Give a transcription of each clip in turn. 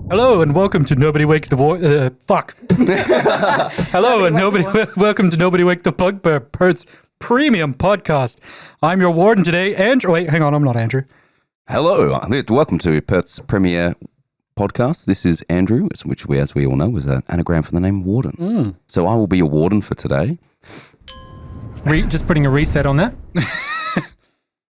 Hello and welcome to Nobody Wake the fuck. Hello and welcome to Nobody Wake the Bugbear Pert's premium podcast. I'm your warden today, Andrew. Wait, hang on, I'm not Andrew. Hello, welcome to Pert's premiere podcast. This is Andrew, which as we all know, is an anagram for the name Warden. So I will be your warden for today. Just putting a reset on that.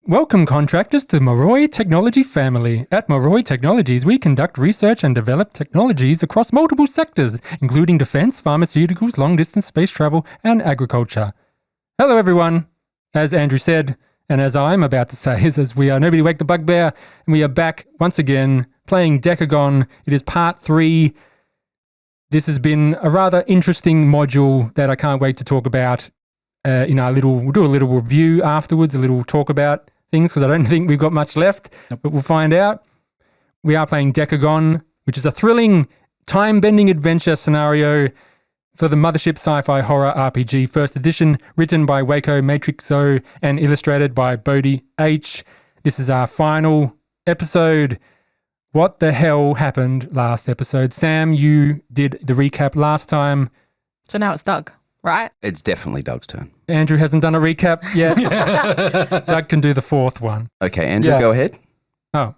Welcome, contractors, to Moroi Technology family. At Moroi Technologies, we conduct research and develop technologies across multiple sectors, including defense, pharmaceuticals, long-distance space travel, and agriculture. Hello, everyone. As Andrew said, and as I'm about to say, as we are Nobody Wake the Bugbear, and we are back once again playing Decagone. It is part 3. This has been a rather interesting module that I can't wait to talk about. We'll do a little review afterwards, a little talk about things, because I don't think we've got much left, but we'll find out. We are playing Decagone, which is a thrilling, time-bending adventure scenario for the Mothership Sci-Fi Horror RPG First Edition, written by Waco Matrixo and illustrated by Bodie H. This is our final episode. What the hell happened last episode? Sam, you did the recap last time. So now it's Doug, right? It's definitely Doug's turn. Andrew hasn't done a recap yet. Doug can do the 4th one. Okay, Andrew, go ahead. Oh.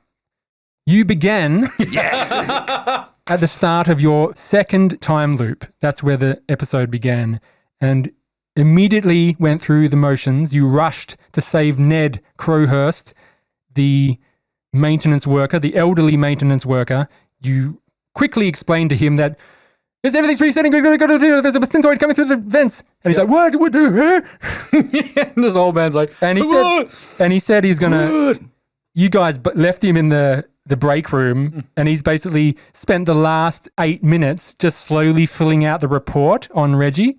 You began at the start of your 2nd time loop. That's where the episode began. And immediately went through the motions. You rushed to save Ned Crowhurst, the maintenance worker, the elderly maintenance worker. You quickly explained to him that everything's resetting. There's a synthroid coming through the vents. And he's like, what? And this old man's like, and he said he's going to, you guys left him in the break room, and he's basically spent the last 8 minutes just slowly filling out the report on Reggie.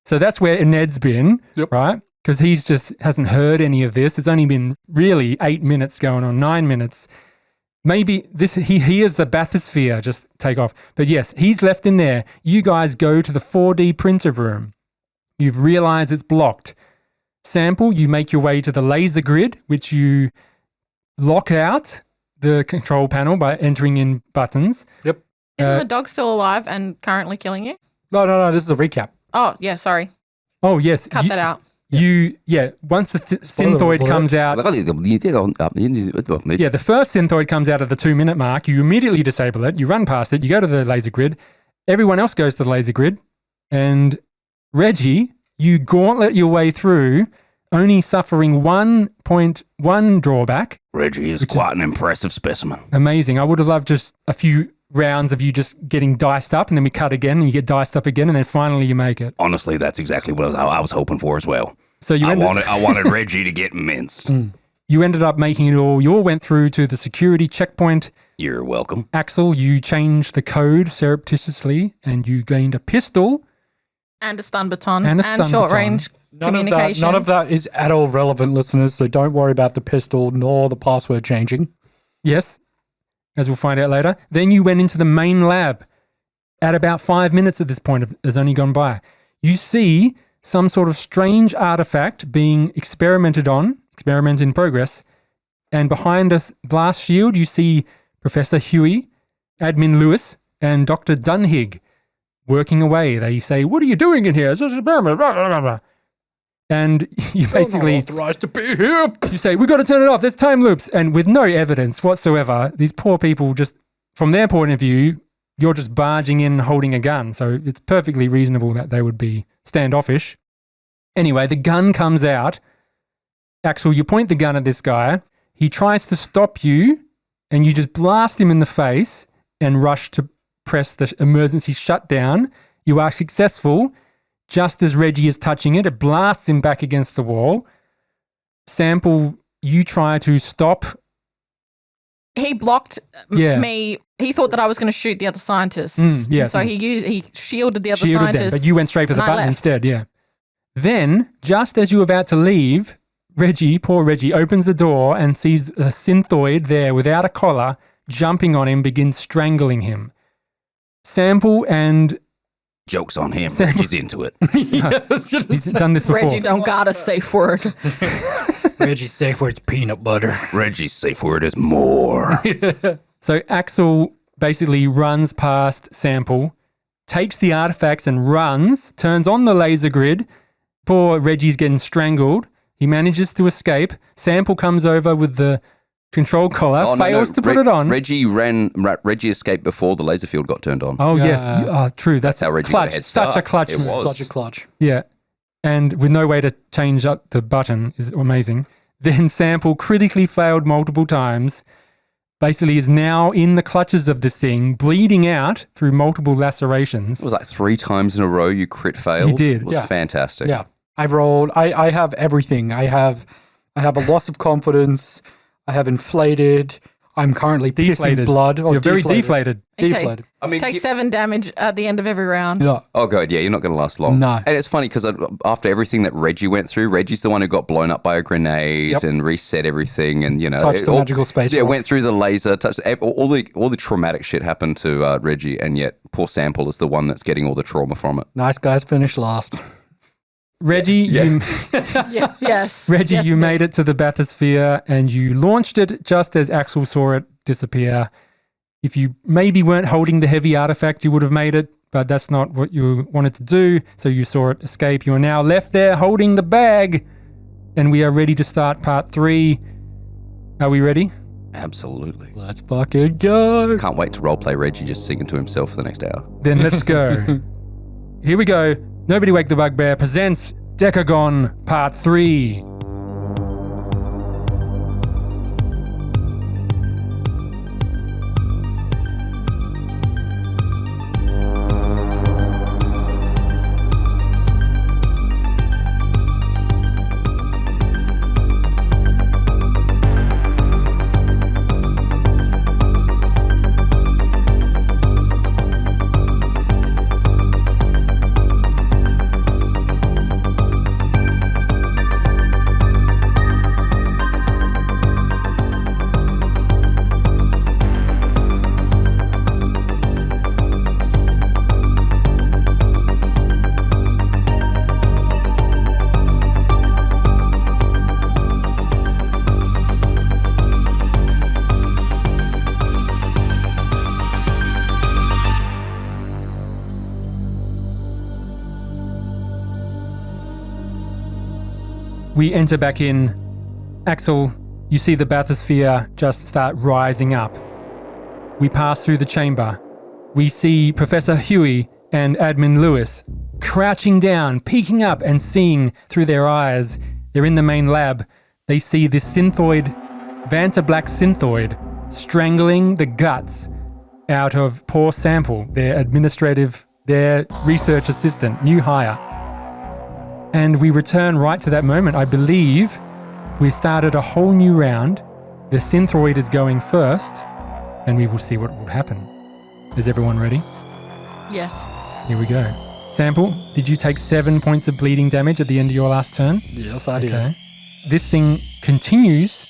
So that's where Ned's been, right? Because he's just hasn't heard any of this. It's only been really 8 minutes going on, 9 minutes. Maybe he hears the bathysphere just take off. But yes, he's left in there. You guys go to the 4D printer room. You've realized it's blocked. Sample, you make your way to the laser grid, which you lock out the control panel by entering in buttons. Yep. Isn't the dog still alive and currently killing you? No, this is a recap. Oh, yeah, sorry. Oh, yes. Cut that out. Once the synthroid comes out, the first synthroid comes out at the 2-minute mark, you immediately disable it, you run past it, you go to the laser grid, everyone else goes to the laser grid, and Reggie, you gauntlet your way through, only suffering 1.1 drawback. Reggie is quite an impressive specimen. Amazing. I would have loved just a few rounds of you just getting diced up, and then we cut again, and you get diced up again, and then finally you make it. Honestly, that's exactly what I was hoping for as well. So I wanted Reggie to get minced. You ended up making it all. You all went through to the security checkpoint. You're welcome. Axel, you changed the code surreptitiously, and you gained a pistol. And a stun baton. And short-range communications. None of that is at all relevant, listeners, so don't worry about the pistol nor the password changing. Yes, as we'll find out later. Then you went into the main lab. At about 5 minutes at this point has only gone by. You see some sort of strange artifact being experiment in progress. And behind a glass shield, you see Professor Huey, Admin Lewis, and Dr. Dunhig working away. They say, "What are you doing in here?" And you basically authorized to be here. You say, "We've got to turn it off. There's time loops." And with no evidence whatsoever, these poor people just, from their point of view, you're just barging in holding a gun. So it's perfectly reasonable that they would be standoffish. Anyway, the gun comes out. Axel, you point the gun at this guy. He tries to stop you, and you just blast him in the face and rush to press the emergency shutdown. You are successful. Just as Reggie is touching it, it blasts him back against the wall. Sample, you try to stop. He blocked me. He thought that I was going to shoot the other scientists. So he shielded the other scientists. But you went straight for the button instead, yeah. Then, just as you were about to leave, poor Reggie, opens the door and sees a synthoid there without a collar, jumping on him, begins strangling him. Sample and... Joke's on him. Reggie's into it. He's done this before. Reggie don't got a safe word. Reggie's safe word's peanut butter. Reggie's safe word is more. So Axel basically runs past Sample, takes the artifacts and runs, turns on the laser grid. Poor Reggie's getting strangled. He manages to escape. Sample comes over with the control collar, fails to put it on. Reggie escaped before the laser field got turned on. Oh, yes. True. That's how Reggie clutch. got a head start. Such a clutch. It was. Such a clutch. Yeah. And with no way to change up the button is amazing. Then Sample critically failed multiple times. Basically is now in the clutches of this thing, bleeding out through multiple lacerations. It was like 3 times in a row you crit failed. You did. It was fantastic. Yeah. I rolled. I have everything. I have a loss of confidence. I have inflated. I'm currently pissing blood. You're very deflated. Deflated. I mean, take 7 damage at the end of every round. Yeah. Oh, God, yeah, you're not going to last long. No. And it's funny because after everything that Reggie went through, Reggie's the one who got blown up by a grenade and reset everything and, touched the magical space. Yeah, went through the laser, touched all the traumatic shit happened to Reggie, and yet poor Sample is the one that's getting all the trauma from it. Nice guys finished last. Reggie, Reggie, you made it to the bathysphere and you launched it just as Axel saw it disappear. If you maybe weren't holding the heavy artifact, you would have made it, but that's not what you wanted to do, so you saw it escape. You are now left there holding the bag, and we are ready to start part 3. Are we ready? Absolutely. Let's fucking go. Can't wait to roleplay Reggie just singing to himself for the next hour. Then let's go. Here we go. Nobody Wake the Bugbear presents Decagone Part 3. We enter back in. Axel, you see the bathysphere just start rising up. We pass through the chamber. We see Professor Huey and Admin Lewis crouching down, peeking up and seeing through their eyes. They're in the main lab. They see this synthoid, Banter black synthoid, strangling the guts out of poor Sample, their research assistant, new hire. And we return right to that moment. I believe we started a whole new round. The synthoid is going first, and we will see what will happen. Is everyone ready? Yes. Here we go. Sample, did you take 7 points of bleeding damage at the end of your last turn? Yes, I did. Okay. This thing continues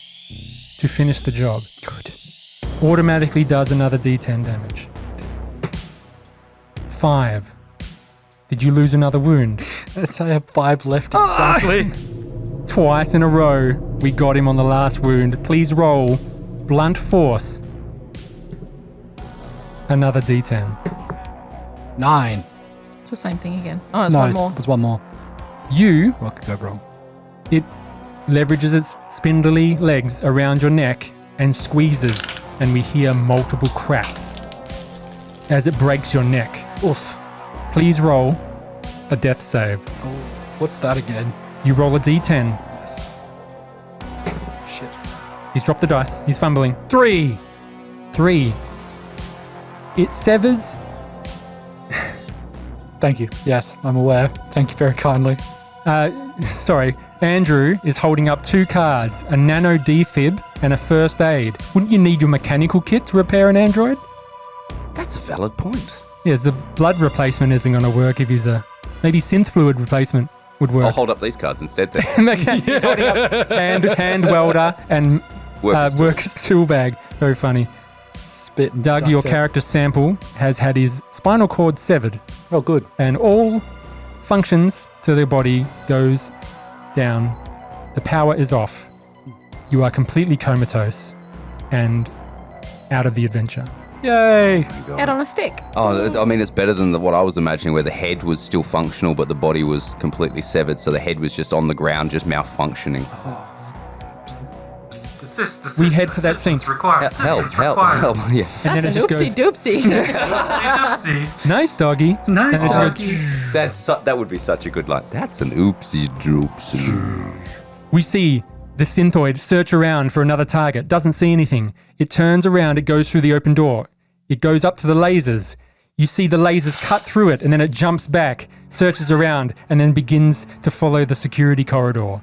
to finish the job. Good. Automatically does another D10 damage. 5. Did you lose another wound? I have 5 left exactly. Twice in a row, we got him on the last wound. Please roll blunt force. Another D10. 9. It's the same thing again. Oh, there's No, one more. there's one more. What could go wrong? It leverages its spindly legs around your neck and squeezes, and we hear multiple cracks as it breaks your neck. Oof. Please roll a death save. Oh, what's that again? You roll a D10. Yes. Shit. He's dropped the dice. He's fumbling. 3. It severs. Thank you. Yes, I'm aware. Thank you very kindly. Sorry. Andrew is holding up 2 cards, a nano defib and a first aid. Wouldn't you need your mechanical kit to repair an android? That's a valid point. Yes, the blood replacement isn't going to work if he's maybe synth fluid replacement would work. I'll hold up these cards instead then. He's holding up hand welder and worker's tool bag. Very funny. Spit and Doug, your character Sample has had his spinal cord severed. Oh, good. And all functions to their body goes down. The power is off. You are completely comatose and out of the adventure. Yay! Head on a stick. Oh, I mean, it's better than what I was imagining, where the head was still functional, but the body was completely severed. So the head was just on the ground, just malfunctioning. We head for that scene. Help! Yeah. And That's then an oopsie-doopsie. Nice doggy. Nice And it doggy. That would be such a good line. That's an oopsie doopsie. We see the synthoid search around for another target. Doesn't see anything. It turns around. It goes through the open door. It goes up to the lasers. You see the lasers cut through it, and then it jumps back, searches around, and then begins to follow the security corridor.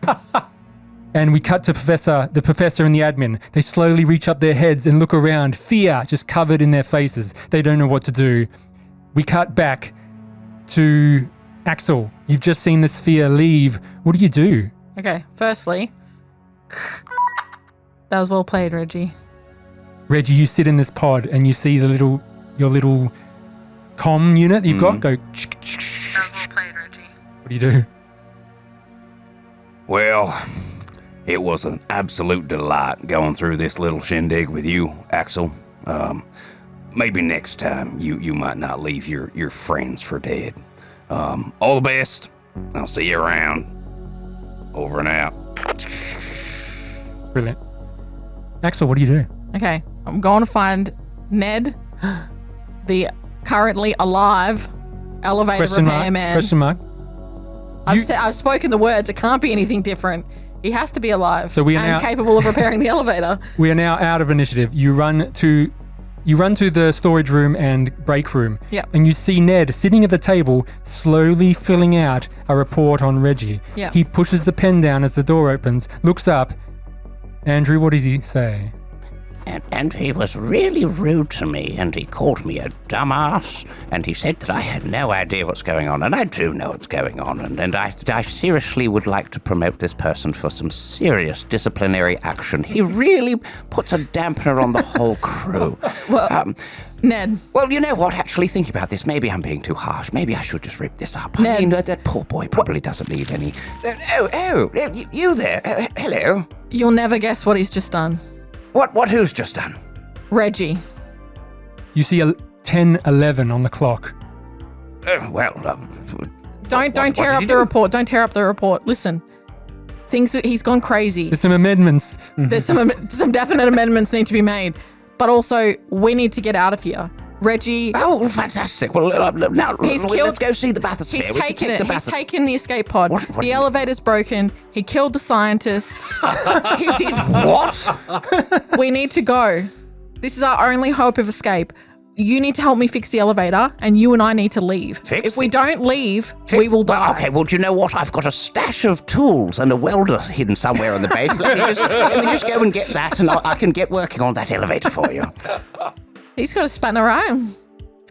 And we cut to the professor and the admin. They slowly reach up their heads and look around, fear just covered in their faces. They don't know what to do. We cut back to Axel. You've just seen the sphere leave. What do you do? Okay, firstly, that was well played, Reggie. Reggie, you sit in this pod and you see your little comm unit you've got go. That was well played, Reggie. What do you do? Well, it was an absolute delight going through this little shindig with you, Axel. Maybe next time you might not leave your friends for dead. All the best. I'll see you around. Over and out. Brilliant. Axel, what do you do? Okay, I'm going to find Ned, the currently alive elevator repairman. Question mark. I've spoken the words. It can't be anything different. He has to be alive So we are and now- capable of repairing the elevator. We are now out of initiative. You run to the storage room and break room. Yep. And you see Ned sitting at the table, slowly filling out a report on Reggie. Yep. He pushes the pen down as the door opens, looks up. Andrew, what does he say? And he was really rude to me, and he called me a dumbass, and he said that I had no idea what's going on, and I do know what's going on, and I seriously would like to promote this person for some serious disciplinary action. He really puts a dampener on the whole crew. Well, Ned. Well, you know what? Actually, thinking about this, maybe I'm being too harsh. Maybe I should just rip this up. Ned. I mean, that poor boy probably doesn't need any... you there. Hello. You'll never guess what he's just done. What who's just done? Reggie. You see a 10:11 on the clock. Don't what tear did up he the do? report. Don't tear up the report. Listen. He's gone crazy. There's some amendments. There's some definite amendments need to be made. But also, we need to get out of here. Reggie, Oh, fantastic. Well, now let's go see the bathysphere. he's We can taken take it. the He's bathysphere. taken the escape pod. What do The you- elevator's broken. He killed the scientist. He did what? We need to go. This is our only hope of escape. You need to help me fix the elevator, and you and I need to leave. Fix If we it? don't leave, we will die. Well, okay, well, do you know what? I've got a stash of tools and a welder hidden somewhere on the base. Let me just go and get that, and I can get working on that elevator for you. He's got a spanner, right?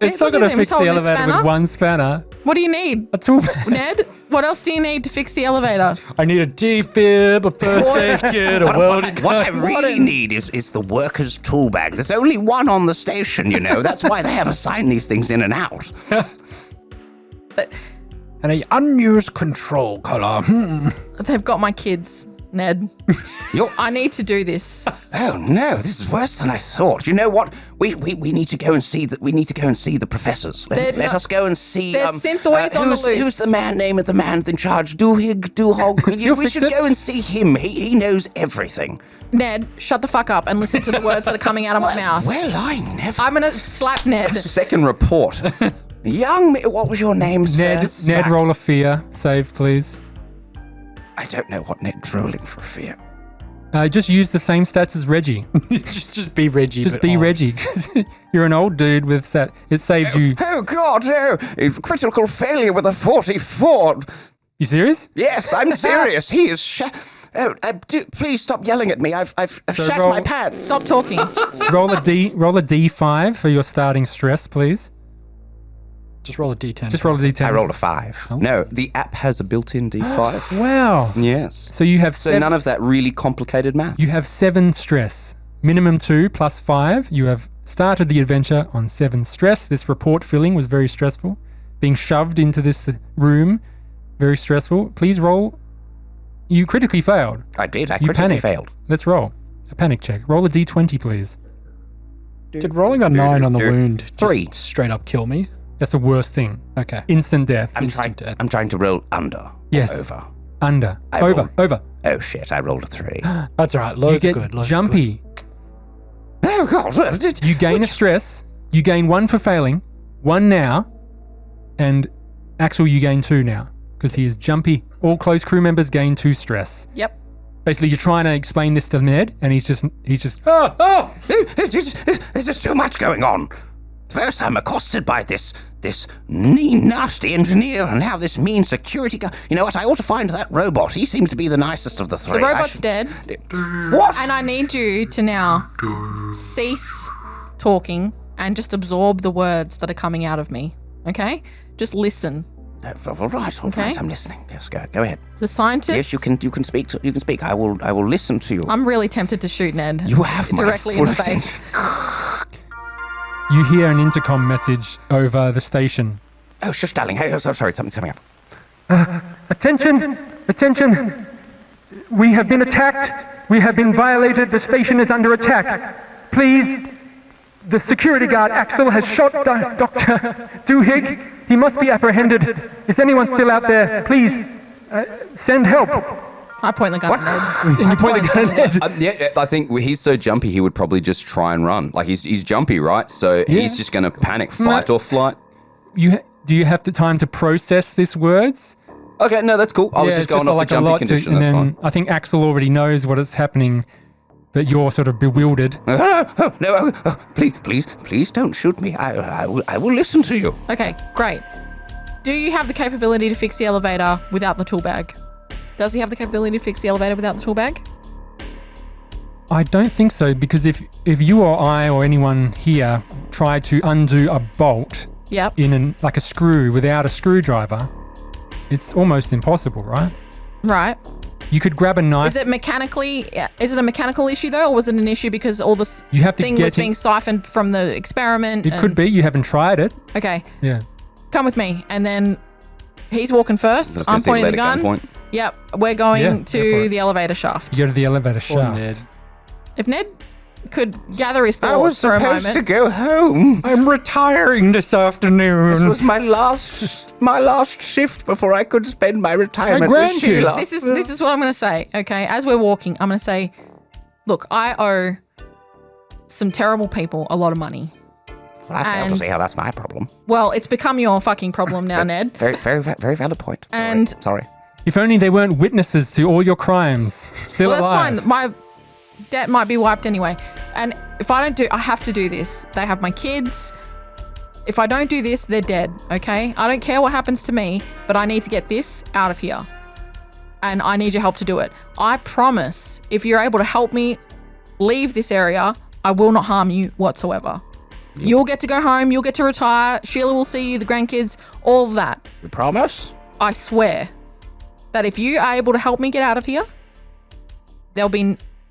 It's not Look at going to him, fix he's the holding a elevator with spanner. one spanner. What do you need? A tool. Ned, what else do you need to fix the elevator? I need a defib, a first aid kit, a welding What I gun. really need is the worker's tool bag. There's only one on the station, you know. That's why they have assigned these things in and out. And a unused control collar. They've got my kids, Ned. You're, I need to do this. oh no, this is worse than I thought. You know what? We need to go and see the professors. Let They're us go and see. there's synthioids on the loose. Who's the name of the man in charge? Duhog. You'll We fix should it. go and see him. He knows everything. Ned, shut the fuck up and listen to the words that are coming out of my mouth. Well, I never. I'm gonna slap Ned. Second report. What was your name, sir? Ned, roll a fear save, please. I don't know what Ned's rolling for fear. Just use the same stats as Reggie. just be Reggie. Just but be on. Reggie. You're an old dude with stat. It saves you. Oh God, no! Critical failure with a 44. You serious? Yes, I'm serious. He is. Please stop yelling at me. I've So shat roll- my pants. Stop talking. Roll a D5 for your starting stress, please. Just roll a d10. Just roll a D10. I rolled a 5. No, the app has a built-in D5. Wow. Yes. So you have So none of that really complicated maths. You have 7 stress. Minimum 2 plus 5. You have started the adventure on 7 stress. This report filling was very stressful. Being shoved into this room, very stressful. Please roll. You critically failed. I did. I You critically panicked. failed. Let's roll. A panic check. Roll a D20, please. Did rolling a 9 on the wound just 3. straight up kill me? That's the worst thing. Okay. Instant death. I'm trying to roll under. Yes. Over. Under. I Over. Over. Oh shit! I rolled a 3. That's all right. You Lows are get good. Lows are jumpy. Oh god! You gain a stress. You gain 1 for failing. 1 now. And Axel, you gain 2 now. Because he is jumpy. All close crew members gain 2 stress. Yep. Basically, you're trying to explain this to Ned, and he's just There's just too much going on. First, I'm accosted by this mean, nasty engineer, and now this mean security guy. You know what? I ought to find that robot. He seems to be the nicest of the 3. The robot's dead. What? And I need you to now cease talking and just absorb the words that are coming out of me. Okay? Just listen. All right. Okay. I'm listening. Yes, go ahead. The scientist. Yes, you can speak. You can speak. I will listen to you. I'm really tempted to shoot Ned. You have my directly full in the face. You hear an intercom message over the station. Oh, shush, darling. Hey, oh, sorry, something's coming up. Attention! We have been attacked. We have been violated. The station is under attack. Please, the security guard Axel has shot Dr. Duhigg. He must be apprehended. Is anyone still out there? Please, send help. I point the gun at Ned. And you point the gun at Ned. Yeah, I think he's so jumpy he would probably just try and run. Like he's jumpy, right? So he's just going to panic, fight or flight. Do you have the time to process these words? Okay, no, that's cool. I was just going off the jumpy condition. And That's then fine. I think Axel already knows what is happening, but you're sort of bewildered. No, please don't shoot me. I will listen to you. Okay, great. Do you have the capability to fix the elevator without the tool bag? Does he have the capability to fix the elevator without the tool bag? I don't think so, because if you or I or anyone here tried to undo a bolt in like a screw without a screwdriver, it's almost impossible, right? Right. You could grab a knife. Is it a mechanical issue though, or was it an issue because all this thing was being siphoned from the experiment? It could be. You haven't tried it. Okay. Yeah. Come with me, and then he's walking first. I'm pointing the gun. Yep. We're going to the elevator shaft. You go to the elevator shaft. If Ned could gather his thoughts I was for a supposed moment. to go home. I'm retiring this afternoon. This was my last shift before I could spend my retirement with Sheila. This is what I'm going to say. Okay, as we're walking, I'm going to say, look, I owe some terrible people a lot of money. Well, I fail to see how that's my problem. Well, it's become your fucking problem now, Ned. Very, very, very valid point. And sorry. If only they weren't witnesses to all your crimes. Still alive. That's fine. My debt might be wiped anyway. And if I have to do this. They have my kids. If I don't do this, they're dead, okay? I don't care what happens to me, but I need to get this out of here. And I need your help to do it. I promise, if you're able to help me leave this area, I will not harm you whatsoever. Yep. You'll get to go home, you'll get to retire, Sheila will see you, the grandkids, all of that. You promise? I swear that if you are able to help me get out of here,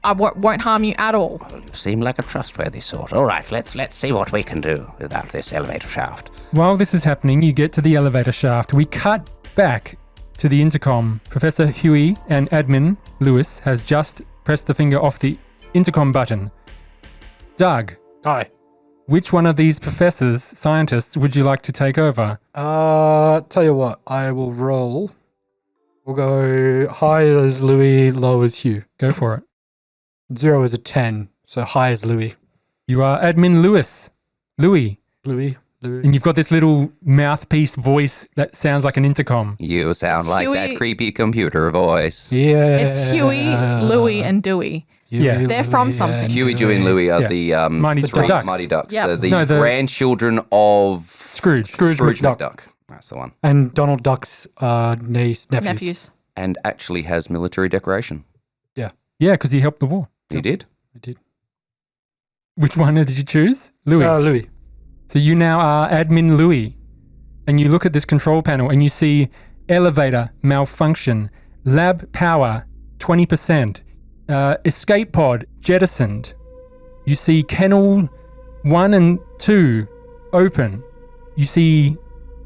I won't harm you at all. Well, you seem like a trustworthy sort. All right, let's see what we can do without this elevator shaft. While this is happening, you get to the elevator shaft. We cut back to the intercom. Professor Huey and Admin Lewis has just pressed the finger off the intercom button. Doug. Hi. Which one of these scientists, would you like to take over? Tell you what, I will roll. We'll go high as Louis, low as Hugh. Go for it. 0 is a 10, so high as Louis. You are Admin Lewis. Louis. And you've got this little mouthpiece voice that sounds like an intercom. You sound like that creepy computer voice. Yeah. It's Huey, Louis, and Dewey. Yeah. They're from something. Huey, Dewey, and Louie are the Mighty Ducks. Mighty Ducks. Yep. So the grandchildren of Scrooge McDuck. That's the one. And Donald Duck's nephews. And actually has military decoration. Yeah. Yeah, because he helped the war. He did? I did. Which one did you choose? Louis. Louis. So you now are Admin Louis. And you look at this control panel and you see elevator malfunction, lab power 20%, escape pod jettisoned. You see kennel 1 and 2 open. You see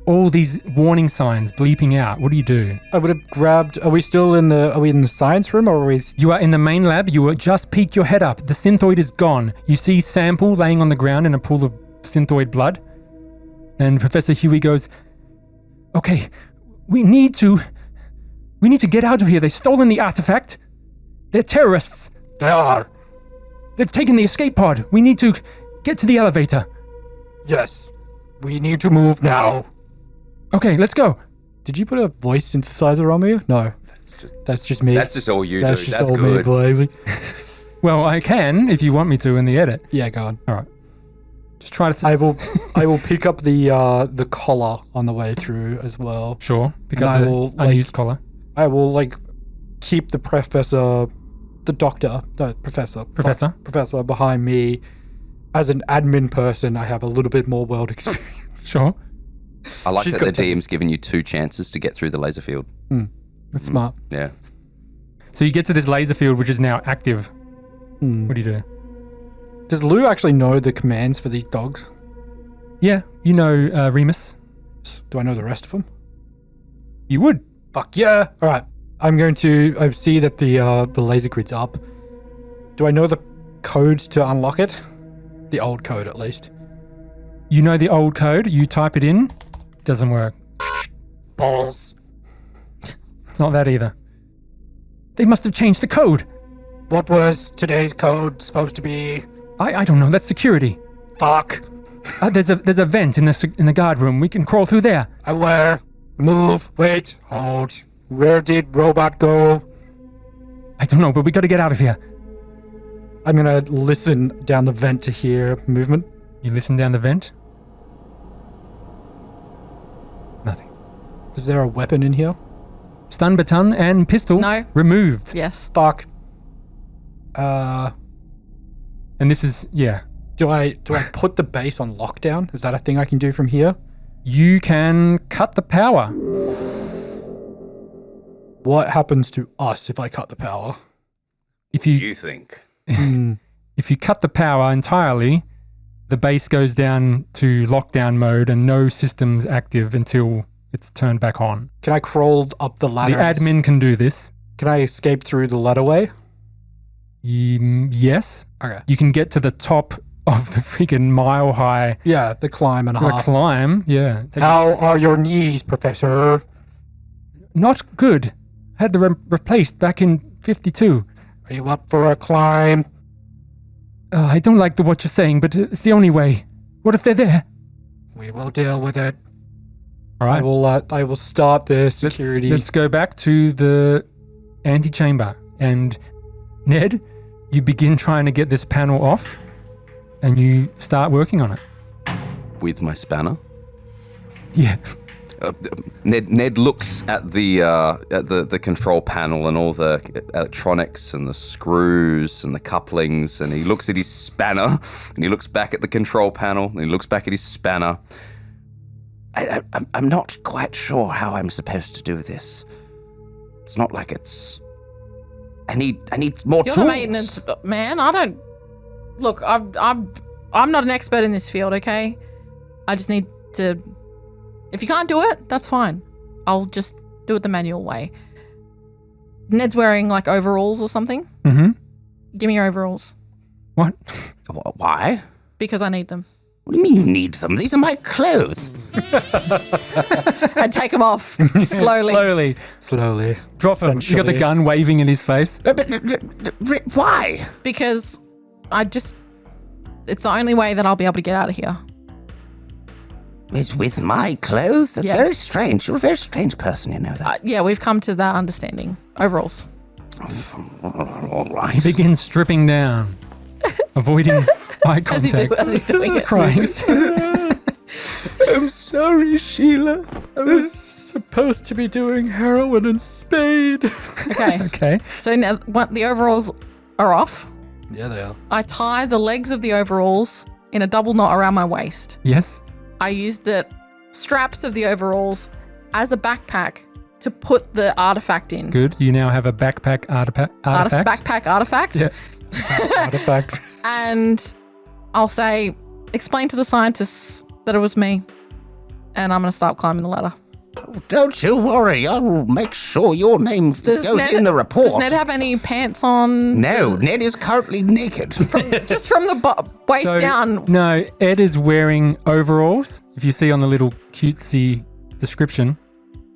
all these warning signs bleeping out. What do you do? I would have grabbed. Are we in the science room, or are we? You are in the main lab. You were just peeked your head up. The synthoid is gone. You see Sample laying on the ground in a pool of synthoid blood. And Professor Huey goes, "Okay, we need to get out of here. They've stolen the artifact. They're terrorists. They are. They've taken the escape pod. We need to get to the elevator." Yes. We need to move now. Okay, let's go. Did you put a voice synthesizer on me? No. That's just me. That's just all you That's do. just That's all good. me, baby. Well, I can if you want me to in the edit. Yeah, go on. All right. Just try to. I will pick up the collar on the way through as well. Sure. Pick And up I the will, unused collar. I will keep the professor behind me. As an admin person, I have a little bit more world experience. Sure. I like She's that the got DM's given you 2 chances to get through the laser field. That's smart. Yeah. So you get to this laser field, which is now active. Hmm. What do you do? Does Lou actually know the commands for these dogs? Yeah, you know Remus. Do I know the rest of them? You would. Fuck yeah! All right, I'm going to. I see that the laser grid's up. Do I know the code to unlock it? The old code, at least. You know the old code. You type it in. Doesn't work. Balls. It's not that either. They must have changed the code. What was today's code supposed to be? I don't know. That's security. Fuck. There's a vent in the guard room. We can crawl through there. Where? Move. Wait. Hold. Where did robot go? I don't know, but we got to get out of here. I'm gonna listen down the vent to hear movement. You listen down the vent. Nothing. Is there a weapon in here? Stun baton and pistol No. removed. Yes. Fuck. And this is, yeah. Do I put the base on lockdown? Is that a thing I can do from here? You can cut the power. What happens to us if I cut the power? If you You think? if you cut the power entirely, the base goes down to lockdown mode and no system's active until it's turned back on. Can I crawl up the The ladder? admin can do this. Can I escape through the ladderway? Yes. Okay. You can get to the top of the freaking mile high Yeah, the climb and a half. climb. Yeah. How are your knees, Professor? Not good. Had them replaced back in 52. Are you up for a climb? I don't like what you're saying, but it's the only way. What if they're there? We will deal with it. All right. I will start the security. Let's go back to the antechamber. And Ned, you begin trying to get this panel off, and you start working on it. With my spanner? Yeah. Ned looks at the control panel and all the electronics and the screws and the couplings, and he looks at his spanner, and he looks back at the control panel, and he looks back at his spanner. I'm not quite sure how I'm supposed to do this. It's not like it's... I need more You're tools. the maintenance man. I don't... Look, I'm not an expert in this field, okay? I just need to... If you can't do it, that's fine. I'll just do it the manual way. Ned's wearing, overalls or something. Mm-hmm. Give me your overalls. What? Why? Because I need them. What do you mean you need them? These are my clothes. And take them off slowly. Slowly. Drop him. You got the Essentially. gun waving in his face. Why? Because it's the only way that I'll be able to get out of here. Is with my clothes? That's Yes. very strange. You're a very strange person, you know that. Yeah, we've come to that understanding. Overalls. All He right. begins stripping down, avoiding eye As contact. he's doing it. Crying. I'm sorry, Sheila. I was supposed to be doing heroin and spade. Okay. Okay. So now the overalls are off. Yeah, they are. I tie the legs of the overalls in a double knot around my waist. Yes. I used the straps of the overalls as a backpack to put the artifact in. Good. You now have a backpack artifact. Backpack artifact. Yeah. Artifact. And I'll say, explain to the scientists that it was me. and I'm going to start climbing the ladder. Don't you worry, I'll make sure your name goes in the report. Does Ned have any pants on? No, Ned is currently naked. Just from the waist down. No, Ed is wearing overalls. If you see on the little cutesy description.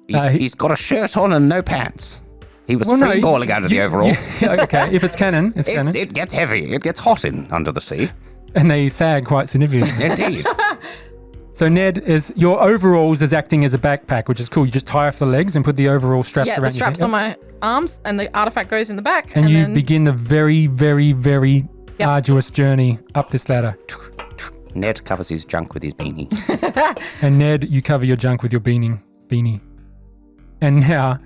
He's got a shirt on and no pants. He was freeballing under the overalls. Okay, if it's canon, it's canon. It gets heavy. It gets hot under the sea. And they sag quite significantly. Indeed. So Ned, your overalls is acting as a backpack, which is cool. You just tie off the legs and put the overall straps around the straps your on my arms, and the artifact goes in the back. And you then... begin the very, very, very arduous journey up this ladder. Ned covers his junk with his beanie. And Ned, you cover your junk with your beanie. And now,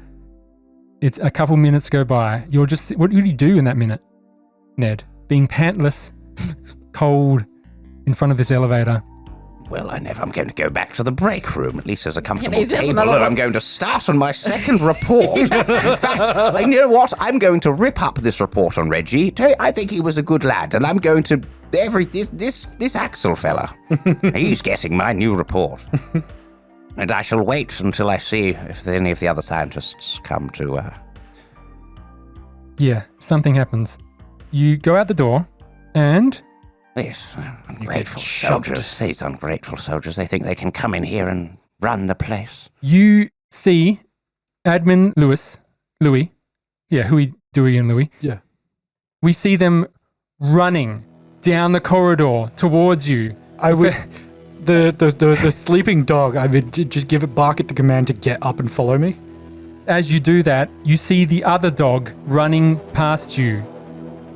it's a couple minutes go by. What do you do in that minute, Ned? Being pantless, cold, in front of this elevator. Well, I'm going to go back to the break room. At least there's a comfortable table, and I'm going to start on my second report. In fact, you know what? I'm going to rip up this report on Reggie. I think he was a good lad, and I'm going to this Axel fella. He's getting my new report, and I shall wait until I see if any of the other scientists come to. Yeah, something happens. You go out the door, and. These ungrateful soldiers. These ungrateful soldiers. They think they can come in here and run the place. You see Admin Louis. Yeah, Dewey and Louis. Yeah. We see them running down the corridor towards you. I would... The sleeping dog, I would just give it bark at the command to get up and follow me. As you do that, you see the other dog running past you.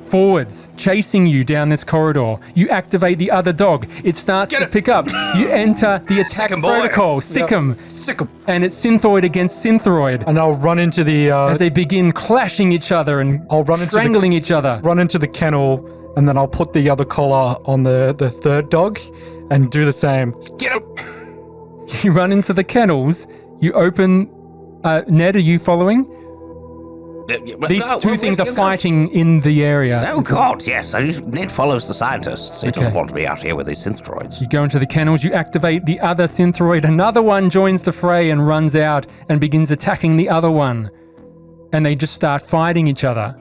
Forwards, chasing you down this corridor. You activate the other dog. It starts to pick up. You enter the attack protocol. Sick 'em. And it's Synthoid against Synthroid. And I'll run into the... as they begin clashing each other and strangling each other. Run into the kennel, and then I'll put the other collar on the third dog and do the same. Get up! You run into the kennels. You open... Ned, are you following? These two things are fighting in the area. Oh, God, yes. Ned follows the scientists. He doesn't want to be out here with these synthroids. You go into the kennels, you activate the other synthroid. Another one joins the fray and runs out and begins attacking the other one. And they just start fighting each other.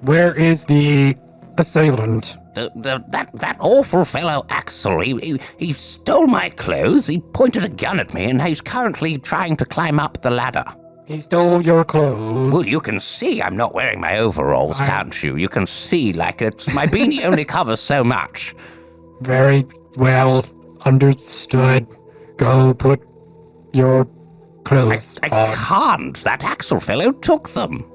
Where is the assailant? That awful fellow Axel. He stole my clothes, he pointed a gun at me, and he's currently trying to climb up the ladder. He stole your clothes. Well, you can see I'm not wearing my overalls, can't you? You can see, my beanie only covers so much. Very well understood. Go put your clothes on. I can't. That Axel fellow took them.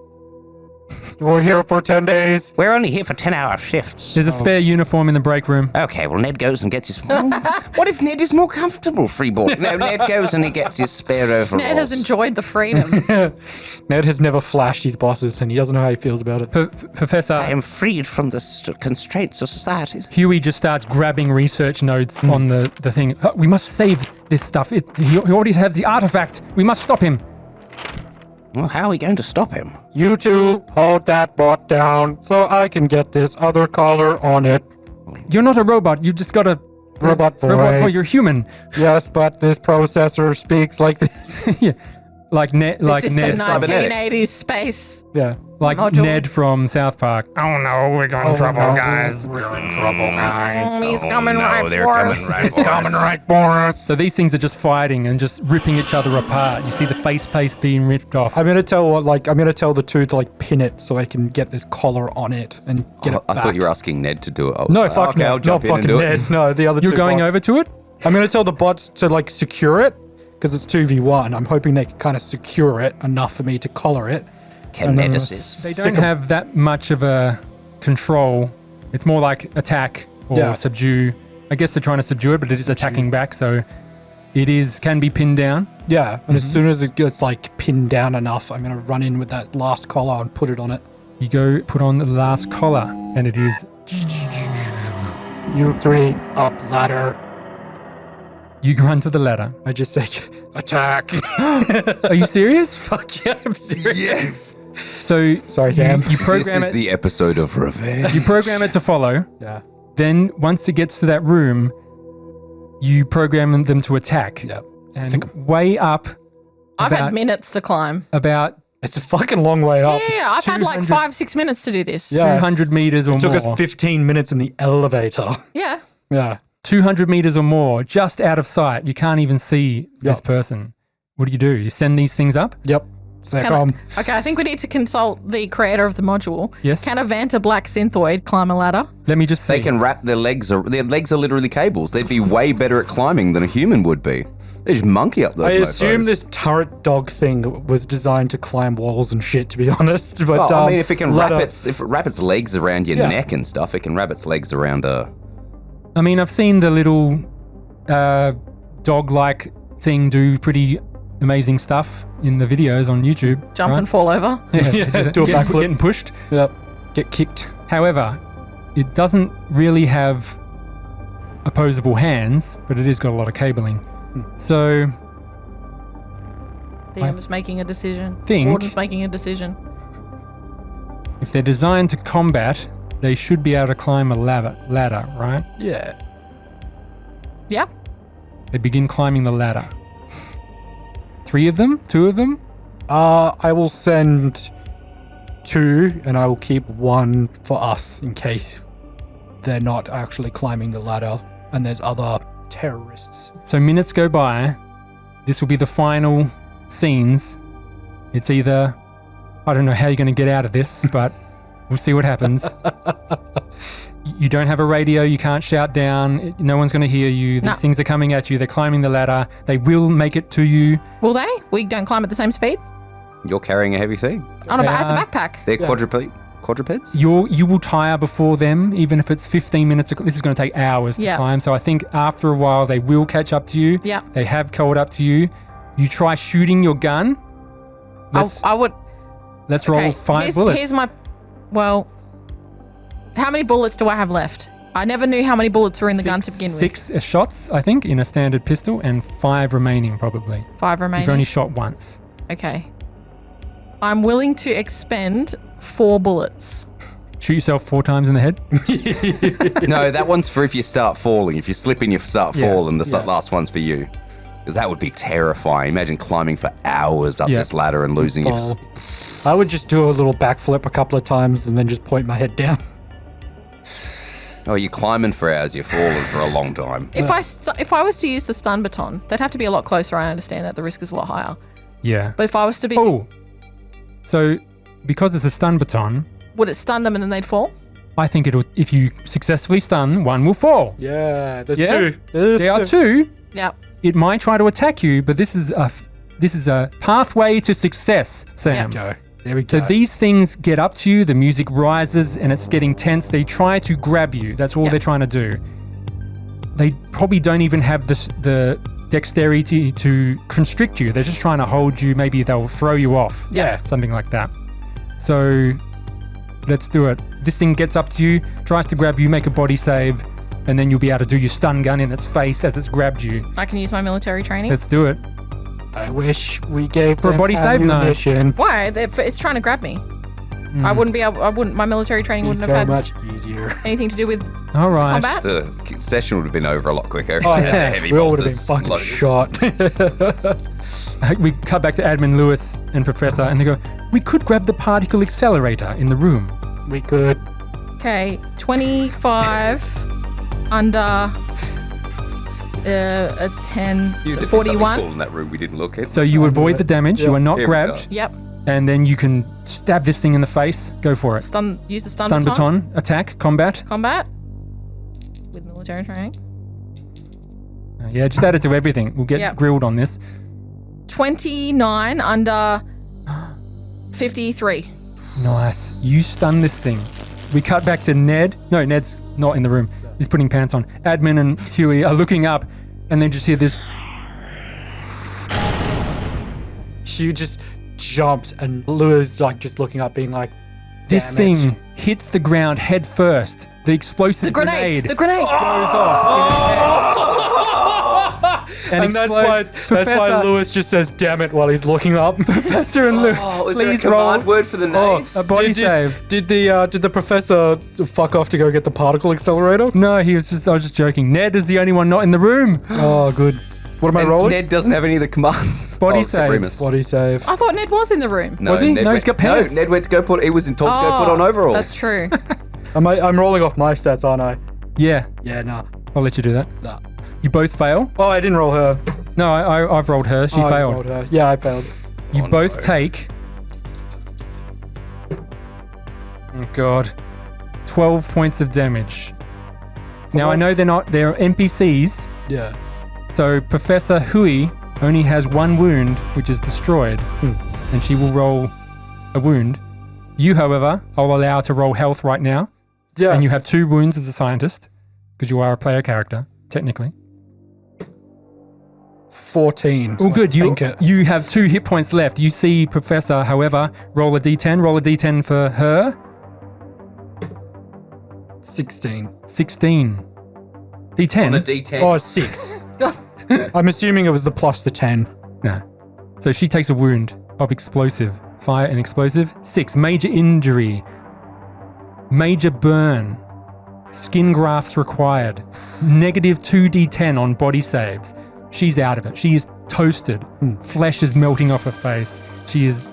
We're here for 10 days. We're only here for 10-hour shifts. There's a spare uniform in the break room. Okay, well, Ned goes and gets his... What if Ned is more comfortable freeboarding? No, Ned goes and he gets his spare overalls. Ned has enjoyed the freedom. Ned has never flashed his bosses, and he doesn't know how he feels about it. Professor... I am freed from the constraints of society. Huey just starts grabbing research notes on the thing. We must save this stuff. He already has the artifact. We must stop him. Well, how are we going to stop him? You two hold that bot down so I can get this other collar on it. You're not a robot. You just got a robot voice. You're human. Yes, but this processor speaks like this. Yeah, like Ned. This is the 1980s space. Yeah. Like module. Ned from South Park. Oh no, we're going trouble, guys. We're in trouble, guys. He's coming right they're for coming us. right It's for coming us. right for us. So these things are just fighting and just ripping each other apart. You see the faceplate being ripped off. I'm gonna tell the two to pin it so I can get this collar on it and get it back. I thought you were asking Ned to do it. I was No, like, fuck okay, Ned. I'll jump no, in and fucking do it. Ned. No, the other You're two going bots. over to it? I'm gonna tell the bots to secure it because it's 2v1. I'm hoping they can kind of secure it enough for me to collar it. Can Ned assist? They don't have that much of a control. It's more like attack or subdue. I guess they're trying to subdue it, but it is attacking back, so it can be pinned down. Yeah, and as soon as it gets pinned down enough, I'm gonna run in with that last collar and put it on it. You go put on the last collar, and it is... You three up ladder. You run to the ladder. I just say, attack. Are you serious? Fuck yeah, I'm serious. Yes. So Sorry, Sam. you This program is it. the episode of Revenge. You program it to follow. Yeah. Then once it gets to that room, you program them to attack. Yeah. and way up. I've had minutes to climb. About It's a fucking long way up. Yeah, I've had like 5-6 minutes to do this. Yeah. 200 meters or It took more. us 15 minutes in the elevator. Yeah. Yeah. 200 meters or more, just out of sight. You can't even see this person. What do? You send these things up? Yep. Okay, I think we need to consult the creator of the module. Yes. Can a Banter black synthoid climb a ladder? Let me just see. They can wrap their legs. Their legs are literally cables. They'd be way better at climbing than a human would be. They just monkey up those. I assume mofos. this turret dog thing was designed to climb walls and shit, to be honest. But Well, I mean, if it can ladder- wrap its legs around your Yeah. neck and stuff, it can wrap its legs around a. I mean, I've seen the little dog-like thing do pretty amazing stuff in the videos on YouTube. Jump right? and fall over? Yeah, do a backflip. Getting pushed. Yep. Get kicked. However, it doesn't really have opposable hands, but it has got a lot of cabling. So DM's making a decision. think- Warden's making a decision. if they're designed to combat, they should be able to climb a ladder, right? Yeah. Yep. They begin climbing the ladder. 3 of them? 2 of them? I will send 2, and I will keep 1 for us in case they're not actually climbing the ladder and there's other terrorists. So minutes go by. This will be the final scenes. It's either, I don't know how you're going to get out of this, but we'll see what happens. You don't have a radio. You can't shout down. No one's going to hear you. These No. things are coming at you. They're climbing the ladder. They will make it to you. Will they? We don't climb at the same speed? You're carrying a heavy thing. On a, They as a are- backpack. They're quadrupeds. You will tire before them, even if it's 15 minutes. This is going to take hours to Yeah. climb. So I think after a while, they will catch up to you. Yeah. They have caught up to you. You try shooting your gun. I would. Let's roll 5 bullets. Here's my. Well, how many bullets do I have left? I never knew how many bullets were in the gun to begin with. 6 shots, I think, in a standard pistol, and 5 remaining, probably. 5 remaining. You've only shot once. Okay. I'm willing to expend 4 bullets. Shoot yourself 4 times in the head. No, that one's for if you start falling. If you slip and you start Yeah, falling, the yeah. last one's for you. Because that would be terrifying. Imagine climbing for hours up Yeah. this ladder and losing your. Ball. I would just do a little backflip a couple of times and then just point my head down. Oh, you're climbing for hours. You're falling for a long time. If I was to use the stun baton, they'd have to be a lot closer. I understand that the risk is a lot higher. Yeah. But if I was to be, Oh. So, because it's a stun baton, would it stun them and then they'd fall? I think it'll. If you successfully stun, 1 will fall. Yeah, there's Yeah? 2. There's There are 2. Yeah. It might try to attack you, but this is a pathway to success, Sam. Go. There we go. So these things get up to you, the music rises, and it's getting tense. They try to grab you. That's all Yep. they're trying to do. They probably don't even have the dexterity to constrict you. They're just trying to hold you. Maybe they'll throw you off. Yeah. Something like that. So let's do it. This thing gets up to you, tries to grab you, make a body save, and then you'll be able to do your stun gun in its face as it's grabbed you. I can use my military training. Let's do it. I wish we gave For a them body save? No. ammunition. Why? It's trying to grab me. I wouldn't be able. My military training Be wouldn't so have had much easier. anything to do with All right. combat. The session would have been over a lot quicker. Oh, The yeah. heavy We all would have been bolters fucking loaded. shot. We cut back to Admin Lewis and Professor, and they go, "We could grab the particle accelerator in the room." We could. Okay, 25 under. It's 10. You So did something 41. cool in that room we didn't look at. So you avoid the damage. You Yeah. are not Here we grabbed, go. Yep. and then you can stab this thing in the face. Go for it. Use the stun Stun baton. baton, attack, combat. Combat. With military training. Yeah, just add it to everything. We'll get Yep. grilled on this. 29 under 53. Nice. You stun this thing. We cut back to Ned. No, Ned's not in the room. He's putting pants on. Admin and Huey are looking up, and then just hear this. She just jumped, and Lewis like just looking up, being like, This "Damn thing it." hits the ground head first. The explosive The grenade. The goes grenade. off And that's why Professor, Lewis just says "damn it" while he's looking up. Professor and Luke, Oh, is there a please roll. command word for the Oh, nades? a body save. Did the professor fuck off to go get the particle accelerator? No, I was just joking. Ned is the only one not in the room. Oh, good. What am I And rolling? Ned doesn't have any of the commands. Body except saves. Remus. Body save. I thought Ned was in the room. No, Was he? Ned No, he's went- got pants. No, Ned went to go put. He was told to go put on overalls. That's true. I'm rolling off my stats, aren't I? Yeah, Yeah, nah. I'll let you do that. Nah. You both fail? Oh, I didn't roll her. No, I've rolled her. She Oh, I failed. rolled her. Yeah, I failed. You Oh, both no. take. Oh god, 12 points of damage. Now I know they're NPCs, Yeah. so Professor Hui only has one wound, which is destroyed, and she will roll a wound. You, however, I'll allow to roll health right now, Yeah. and you have 2 wounds as a scientist, because you are a player character, technically. 14. Oh, good. Think it. You have 2 hit points left. You see Professor, however, roll a d10. Roll a d10 for her. 16. 16. On a D10? D10. Oh, 6. I'm assuming it was the plus the 10. No. So she takes a wound of explosive. Fire and explosive. 6. Major injury. Major burn. Skin grafts required. Negative 2d10 on body saves. She's out of it. She is toasted. Flesh is melting off her face. She is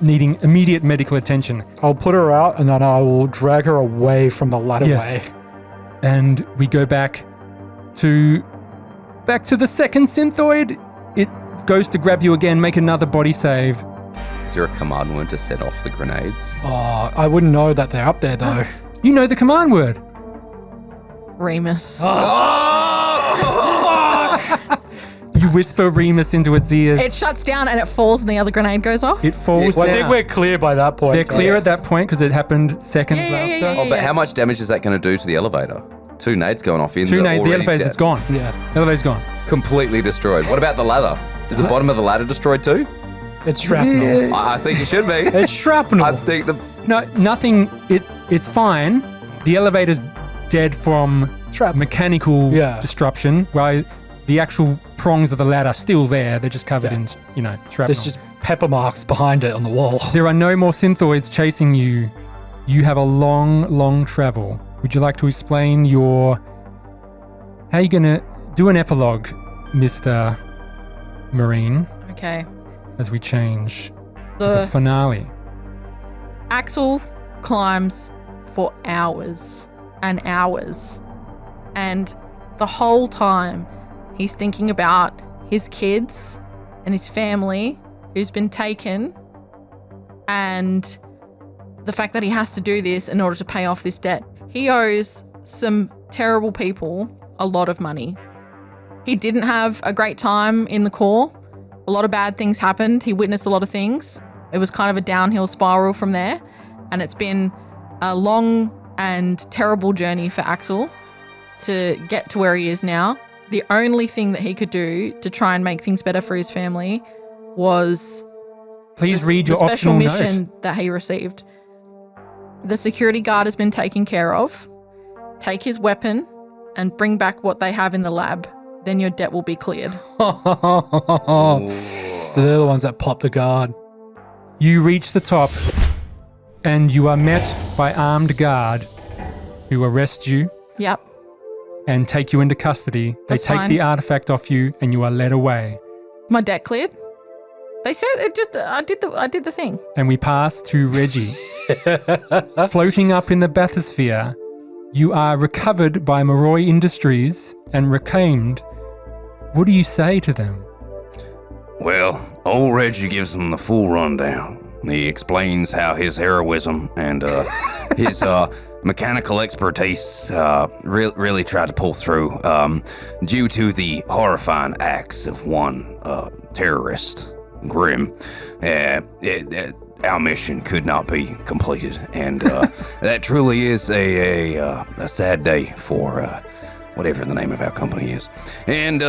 needing immediate medical attention. I'll put her out and then I will drag her away from the ladder Yes. way. And we go back to the second synthoid. It goes to grab you again. Make another body save. Is there a command word to set off the grenades? Oh, I wouldn't know that they're up there though. You know the command word. Remus. You whisper Remus into its ears. It shuts down and it falls and the other grenade goes off. It falls Well, I down. think we're clear by that point. They're clear at that point because it happened seconds Yeah, yeah, after. yeah, Oh, but how much damage is that going to do to the elevator? 2 nades going off in The already elevator, dead. it's gone. Yeah. The elevator's gone. Completely destroyed. What about the ladder? Is the bottom of the ladder destroyed too? It's shrapnel. I think it should be. It's shrapnel. I think the No, nothing. It's fine. The elevator's dead from Shrapnel. mechanical Yeah. disruption, while the actual prongs of the ladder are still there. They're just covered in, shrapnel. There's just pepper marks behind it on the wall. There are no more synthoids chasing you. You have a long, long travel. Would you like to explain how you gonna do an epilogue, Mr. Marine, Okay. as we change to the The finale? Axel climbs for hours and hours. And the whole time he's thinking about his kids and his family who's been taken, and the fact that he has to do this in order to pay off this debt. He owes some terrible people a lot of money. He didn't have a great time in the core. A lot of bad things happened. He witnessed a lot of things. It was kind of a downhill spiral from there. And it's been a long and terrible journey for Axel to get to where he is now. The only thing that he could do to try and make things better for his family was Please the- read your the special optional mission note. that he received. The security guard has been taken care of. Take his weapon and bring back what they have in the lab. Then your debt will be cleared. So they're the ones that pop the guard. You reach the top, and you are met by armed guard who arrest you Yep. and take you into custody. They That's take fine. the artifact off you, and you are led away. My debt cleared. They said it just. I did the thing. And we pass to Reggie. Floating up in the bathysphere, you are recovered by Moroi Industries and reclaimed. What do you say to them? Well, old Reggie gives them the full rundown. He explains how his heroism and his mechanical expertise really tried to pull through due to the horrifying acts of one terrorist, Grim. Our mission could not be completed, and that truly is a sad day for whatever the name of our company is. And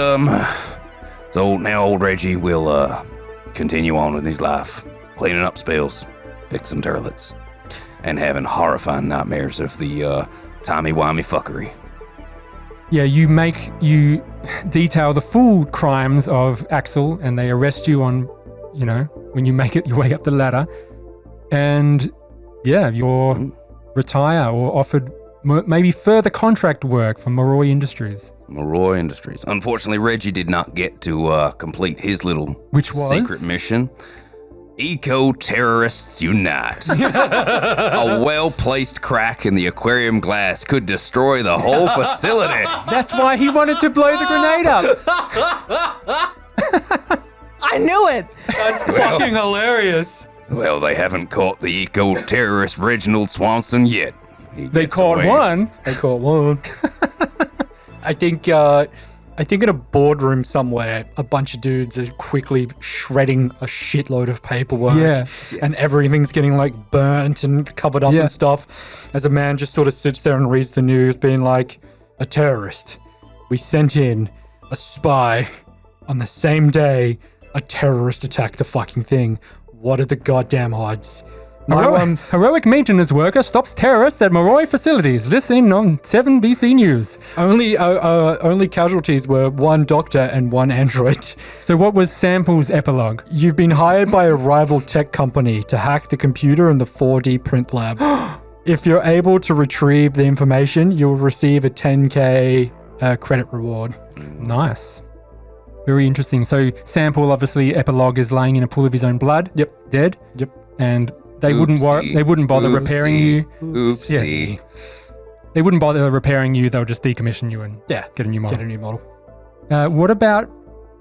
so now old Reggie will continue on with his life, cleaning up spills, fixing toilets, and having horrifying nightmares of the timey-wimey fuckery. Yeah, you detail the full crimes of Axel, and they arrest you on, when you make it your way up the ladder. And yeah, you're retire or offered maybe further contract work for Moroi Industries. Moroi Industries. Unfortunately, Reggie did not get to complete his little Which was? secret mission. Eco-terrorists unite. A well-placed crack in the aquarium glass could destroy the whole facility. That's why he wanted to blow the grenade up. I knew it. That's fucking hilarious. Well, they haven't caught the eco-terrorist Reginald Swanson yet. He They gets caught away. one. I caught one. I think in a boardroom somewhere, a bunch of dudes are quickly shredding a shitload of paperwork. Yeah. And everything's getting like burnt and covered up Yeah. and stuff. As a man just sort of sits there and reads the news, being like, a terrorist. We sent in a spy on the same day a terrorist attacked the fucking thing. What are the goddamn odds? Heroic maintenance worker stops terrorists at Moroi facilities. Listen on 7 BC News. Only casualties were one doctor and one android. So what was Sample's epilogue? You've been hired by a rival tech company to hack the computer in the 4D print lab. If you're able to retrieve the information, you'll receive a 10k credit reward. Nice. Very interesting. So Sample, obviously, epilogue is laying in a pool of his own blood. Yep. Dead. Yep. And they wouldn't bother repairing you. Oopsie. They wouldn't bother repairing you. They'll just decommission you and Yeah. get a new model. Get a new model. What about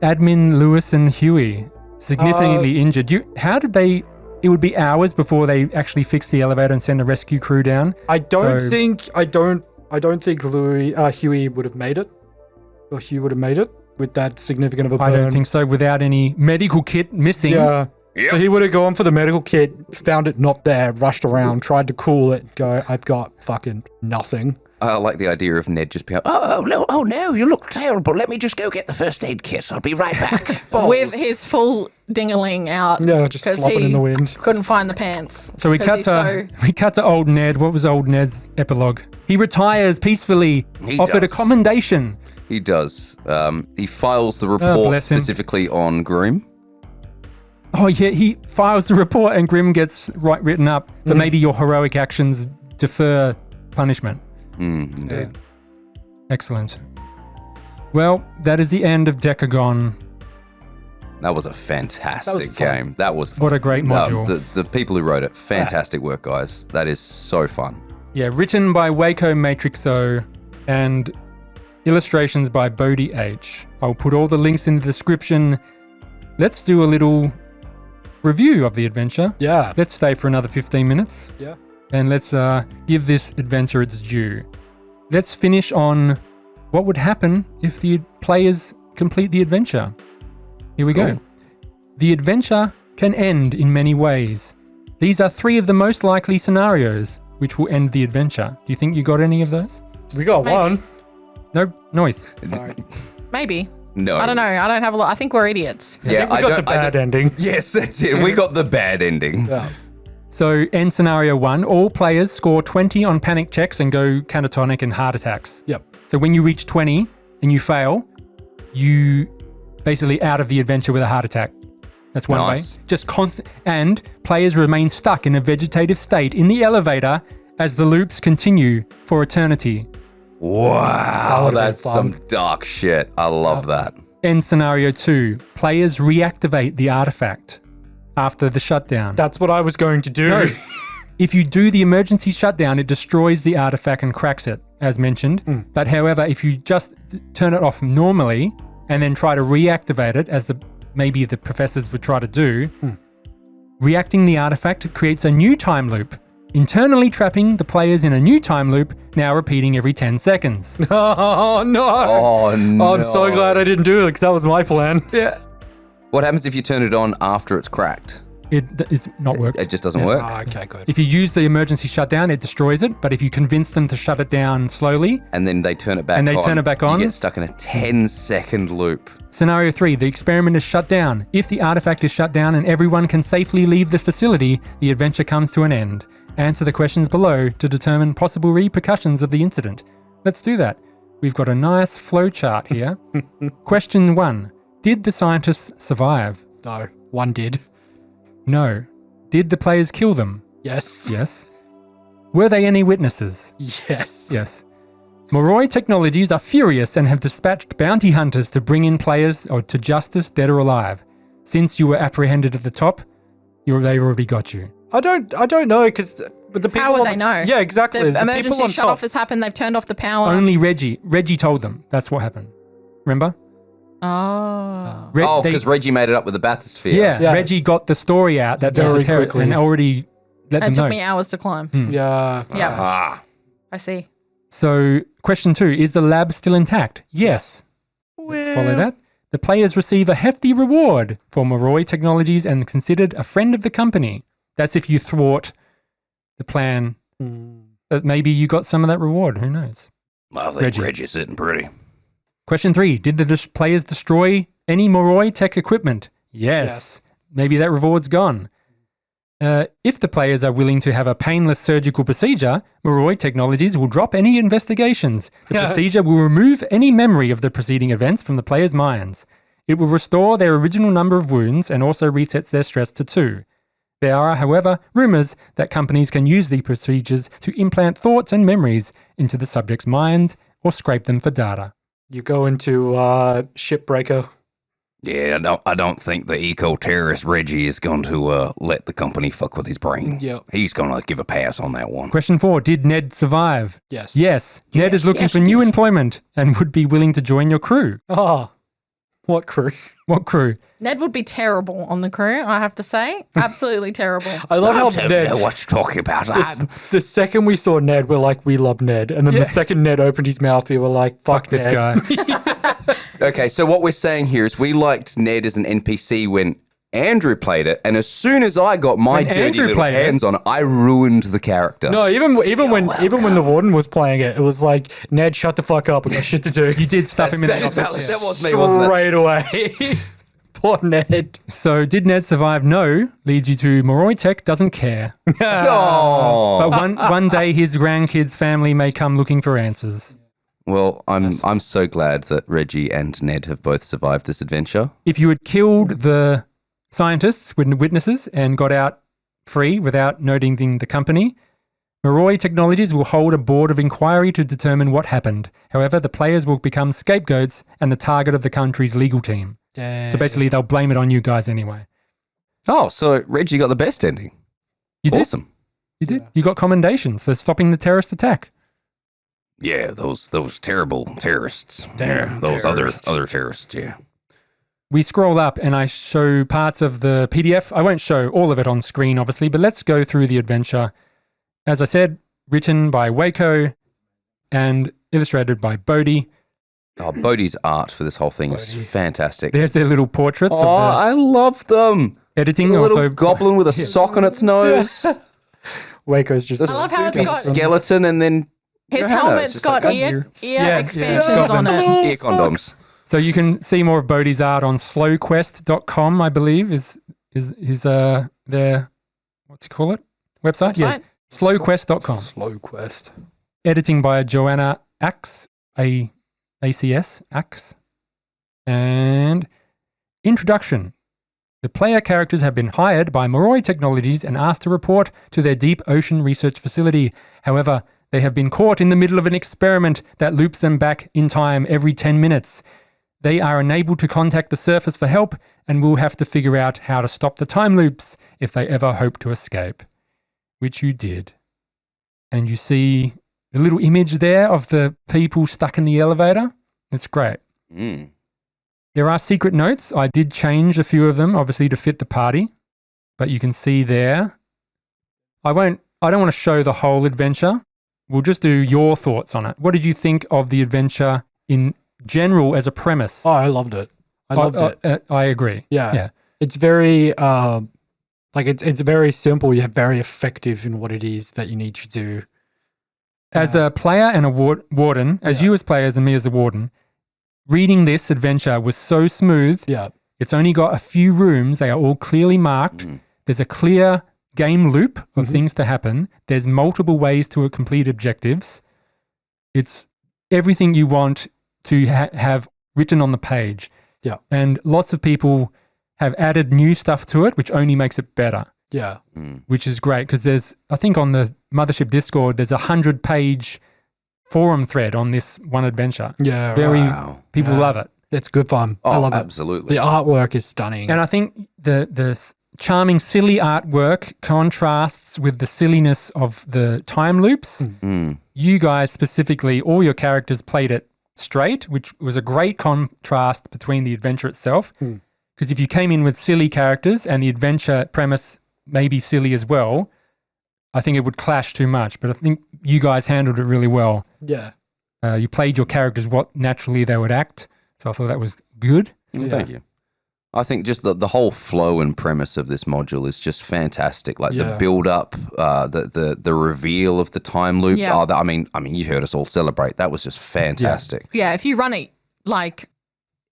admin Lewis and Huey? Significantly injured. How did they? It would be hours before they actually fix the elevator and send a rescue crew down. I don't So- think Huey would have made it. Or Hugh would have made it with that significant of a burn. I don't think so. Without any medical kit missing. Yeah. Yep. So he would have gone for the medical kit, found it not there, rushed around, tried to cool it, go, I've got fucking nothing. I like the idea of Ned just being, Oh no, you look terrible. Let me just go get the first aid kit. I'll be right back. With his full dingaling out. Yeah, just 'cause flopping he in the wind. Couldn't find the pants. So we 'cause cut to old Ned. What was old Ned's epilogue? He retires peacefully, He offered a does. commendation. he does. He files the report bless him. specifically on Grim. Oh yeah, he files the report and Grim gets written up. But maybe your heroic actions defer punishment. Indeed. Excellent. Well, that is the end of Decagone. That was a fantastic That was fun. game. That was fun. What a great module. The people who wrote it, fantastic work, guys. That is so fun. Yeah, written by Waco Matrixo and illustrations by Bodie H. I'll put all the links in the description. Let's do a little review of the adventure. Yeah. Let's stay for another 15 minutes. Yeah. And let's give this adventure its due. Let's finish on what would happen if the players complete the adventure. Here we go. Cool. The adventure can end in many ways. These are 3 of the most likely scenarios which will end the adventure. Do you think you got any of those? We got Maybe. one. No? Noise. Sorry. Maybe. No. I don't know. I don't have a lot. I think we're idiots. Yeah, we got the bad ending. Yes, that's it. We got the bad ending. Yeah. So, end scenario 1, all players score 20 on panic checks and go catatonic and heart attacks. Yep. So when you reach 20 and you fail, you basically out of the adventure with a heart attack. That's one Nice. way. Just constant, and players remain stuck in a vegetative state in the elevator as the loops continue for eternity. Wow, would've been that's fun. some dark shit. I love that. End scenario 2, players reactivate the artifact after the shutdown. That's what I was going to do. No. If you do the emergency shutdown, it destroys the artifact and cracks it, as mentioned. But however, if you just turn it off normally and then try to reactivate it, as maybe the professors would try to do, reacting the artifact creates a new time loop, internally trapping the players in a new time loop, now repeating every 10 seconds. Oh, no. Oh, no. I'm so glad I didn't do it because that was my plan. Yeah. What happens if you turn it on after it's cracked? It's not work. It just doesn't work? Oh, okay, good. If you use the emergency shutdown, it destroys it. But if you convince them to shut it down slowly, And then they turn it back on. And they turn it back on? You get stuck in a 10-second loop. Scenario 3, the experiment is shut down. If the artifact is shut down and everyone can safely leave the facility, the adventure comes to an end. Answer the questions below to determine possible repercussions of the incident. Let's do that. We've got a nice flow chart here. Question 1. Did the scientists survive? No, one did. No. Did the players kill them? Yes. Yes. Were they any witnesses? Yes. Yes. Moroi Technologies are furious and have dispatched bounty hunters to bring in players or to justice, dead or alive. Since you were apprehended at the top, they've already got you. I don't know because the people. How would they know? Yeah, exactly. The people emergency on shut top. off has happened. They've turned off the power. Only Reggie. Reggie told them. That's what happened. Remember? Oh. Because Reggie made it up with the bathysphere. Yeah, Reggie got the story out that there was a Very terror quickly. and already let And it them took know. me hours to climb. Yeah. Yeah, Ah. I see. So, question 2, is the lab still intact? Yes. Let's follow that. The players receive a hefty reward for Moroi Technologies and considered a friend of the company. That's if you thwart the plan. But maybe you got some of that reward. Who knows? I think Reggie. Reggie's sitting pretty. Question 3, did the players destroy any Moroi tech equipment? Yes. Maybe that reward's gone. If the players are willing to have a painless surgical procedure, Moroi Technologies will drop any investigations. The procedure will remove any memory of the preceding events from the players' minds. It will restore their original number of wounds and also resets their stress to 2. There are, however, rumors that companies can use these procedures to implant thoughts and memories into the subject's mind or scrape them for data. You go into Shipbreaker. Yeah, I don't think the eco-terrorist Reggie is going to let the company fuck with his brain. Yep. He's going to give a pass on that one. Question 4, did Ned survive? Yes. Yes. Ned is looking for new employment and would be willing to join your crew. Oh, what crew? What crew? Ned would be terrible on the crew, I have to say. Absolutely terrible. I love how I don't Ned. know what you're talking about. The second we saw Ned, we're like, we love Ned. And then the second Ned opened his mouth, we were like, fuck This Ned. guy. Okay, so what we're saying here is we liked Ned as an NPC when Andrew played it, and as soon as I got my When dirty Andrew little played it- hands on it, I ruined the character. No, even when the warden was playing it, it was like, Ned, shut the fuck up. We got shit to do. You did stuff him in the that, is office. valid. That was me, wasn't it? Straight away. Poor Ned. So, did Ned survive? No. Leads you to Moroi Tech doesn't care. Oh. But one day his grandkids' family may come looking for answers. Well, I'm so glad that Reggie and Ned have both survived this adventure. If you had killed the scientists, witnesses, and got out free without noting the company, Moroi Technologies will hold a board of inquiry to determine what happened. However, the players will become scapegoats and the target of the country's legal team. So basically, they'll blame it on you guys anyway. Oh, so Reggie got the best ending. You did. Awesome. You did. You got commendations for stopping the terrorist attack. Yeah, those terrible terrorists. Damn Yeah, those terrorists. other terrorists, yeah. We scroll up and I show parts of the PDF. I won't show all of it on screen, obviously, but let's go through the adventure. As I said, written by Waco and illustrated by Bodie. Oh, Bodie's art for this whole thing is fantastic. There's their little portraits Oh, of I love them. the editing. The little Also, goblin with a sock on its nose. Waco's just. The I love how it's got- skeleton and then His Johanna, it's helmet's just got like ear Yeah, expansions yeah. on it. ear condoms. So you can see more of Bodie's art on slowquest.com, I believe, is their, what's he call it? Website? Yeah. Slowquest.com. Slow quest. Editing by Joanna Axe, ACS, Axe. And introduction. The player characters have been hired by Moroi Technologies and asked to report to their deep ocean research facility. However, they have been caught in the middle of an experiment that loops them back in time every 10 minutes. They are unable to contact the surface for help and will have to figure out how to stop the time loops if they ever hope to escape. Which you did. And you see the little image there of the people stuck in the elevator. It's great. Mm. There are secret notes. I did change a few of them, obviously, to fit the party. But you can see there. I don't want to show the whole adventure. We'll just do your thoughts on it. What did you think of the adventure in general as a premise? Oh, I loved it. I loved it. I agree. Yeah. It's very it's very simple, yet very effective in what it is that you need to do. As a player and a warden, as you as players and me as a warden, reading this adventure was so smooth. Yeah. It's only got a few rooms. They are all clearly marked. There's a clear game loop of things to happen. There's multiple ways to complete objectives. It's everything you want to have written on the page. Yeah. And lots of people have added new stuff to it, which only makes it better, Yeah. which is great because there's, I think on the Mothership Discord, there's a 100-page forum thread on this one adventure. Yeah, Very Wow. people love it. it's good fun. I Oh, love it. absolutely. The artwork is stunning. And I think the charming, silly artwork contrasts with the silliness of the time loops. Mm. You guys specifically, all your characters played it straight, which was a great contrast between the adventure itself. Because if you came in with silly characters and the adventure premise may be silly as well, I think it would clash too much. But I think you guys handled it really well. Yeah. You played your characters what naturally they would act. So I thought that was good. Well, thank you. I think just the whole flow and premise of this module is just fantastic. Like the build up, the reveal of the time loop. Yeah. Oh, I mean, you heard us all celebrate. That was just fantastic. Yeah, if you run it, like,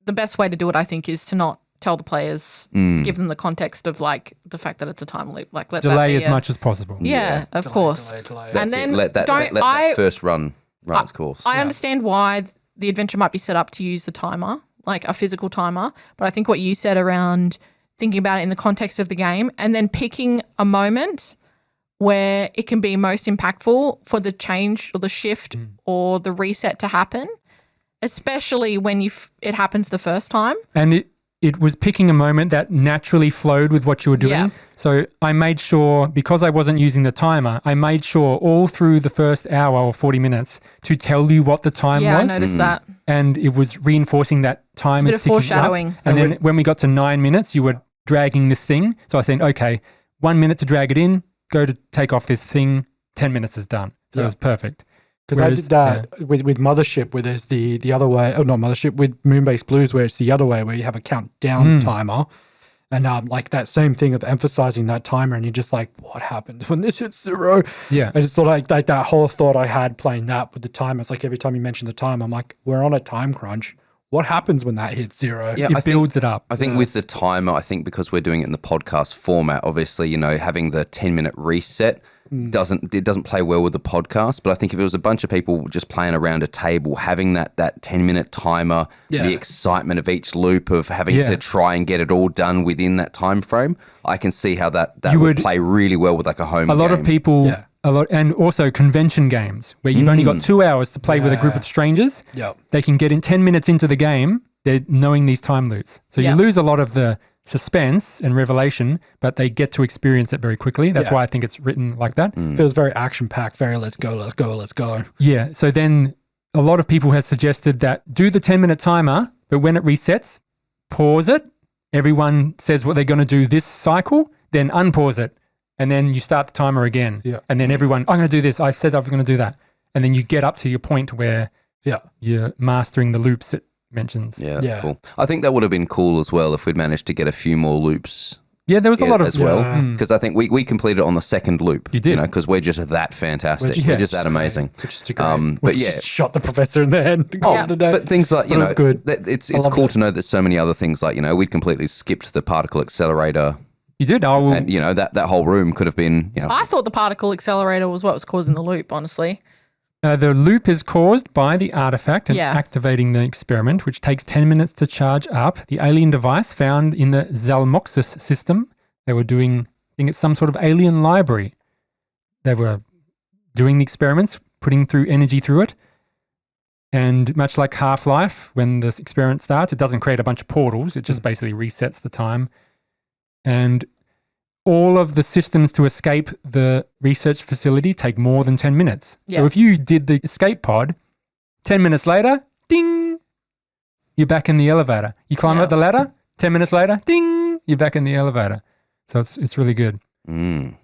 the best way to do it, I think, is to not tell the players, give them the context of, like, the fact that it's a time loop. Like, let Delay that be as much as possible. Yeah, of course. Delay. That's And then it. Let that first run its course. I understand why the adventure might be set up to use the timer, like a physical timer. But I think what you said around thinking about it in the context of the game and then picking a moment where it can be most impactful for the change or the shift or the reset to happen, especially when it happens the first time. And it was picking a moment that naturally flowed with what you were doing. Yeah. So I made sure, because I wasn't using the timer, I made sure all through the first hour or 40 minutes to tell you what the time Yeah, was. I noticed that. And it was reinforcing that time. It's a bit is of ticking up. foreshadowing. And then when we got to 9 minutes, you were dragging this thing. So I said, okay, 1 minute to drag it in, go to take off this thing, 10 minutes is done. So it was perfect. Because I did that with Mothership, where there's the other way. Oh, not Mothership, with Moonbase Blues, where it's the other way, where you have a countdown timer. And like that same thing of emphasizing that timer, and you're just like, what happens when this hits 0? Yeah. And it's sort of like that whole thought I had playing that with the timer. It's like every time you mention the time, I'm like, we're on a time crunch. What happens when that hits 0? Yeah, It builds it up. I think with the timer, I think because we're doing it in the podcast format, obviously, having the 10-minute reset doesn't play well with the podcast. But I think if it was a bunch of people just playing around a table, having that 10-minute timer, the excitement of each loop of having to try and get it all done within that time frame, I can see how that would play really well with like a home game. A lot of people, and also convention games where you've only got 2 hours to play with a group of strangers. Yep. They can get in 10 minutes into the game, they're knowing these time loops. So you lose a lot of the suspense and revelation, but they get to experience it very quickly. That's why I think it's written like that. Feels very action-packed, very let's go. Yeah. So then a lot of people have suggested that do the 10-minute timer, but when it resets, pause it. Everyone says what they're going to do this cycle, then unpause it. And then you start the timer again. Yeah. And then everyone, I'm going to do this. I said I was going to do that. And then you get up to your point where you're mastering the loops it mentions. Yeah, that's cool. I think that would have been cool as well if we'd managed to get a few more loops. Yeah, there was a lot of as well, because I think we completed it on the second loop. You did, because we're just that fantastic. We're just that amazing. But just shot the professor in the head. But things like it was good. It's cool to know that so many other things like we'd completely skipped the particle accelerator. You did. And that whole room could have been. I thought the particle accelerator was what was causing the loop. Honestly. The loop is caused by the artifact and activating the experiment, which takes 10 minutes to charge up. The alien device found in the Zalmoxis system. They were doing, I think it's some sort of alien library. They were doing the experiments, putting through energy through it. And much like Half-Life, when the experiment starts, it doesn't create a bunch of portals. It just basically resets the time. And all of the systems to escape the research facility take more than 10 minutes. Yeah. So if you did the escape pod, 10 minutes later, ding, you're back in the elevator. You climb up the ladder, 10 minutes later, ding, you're back in the elevator. So it's really good. The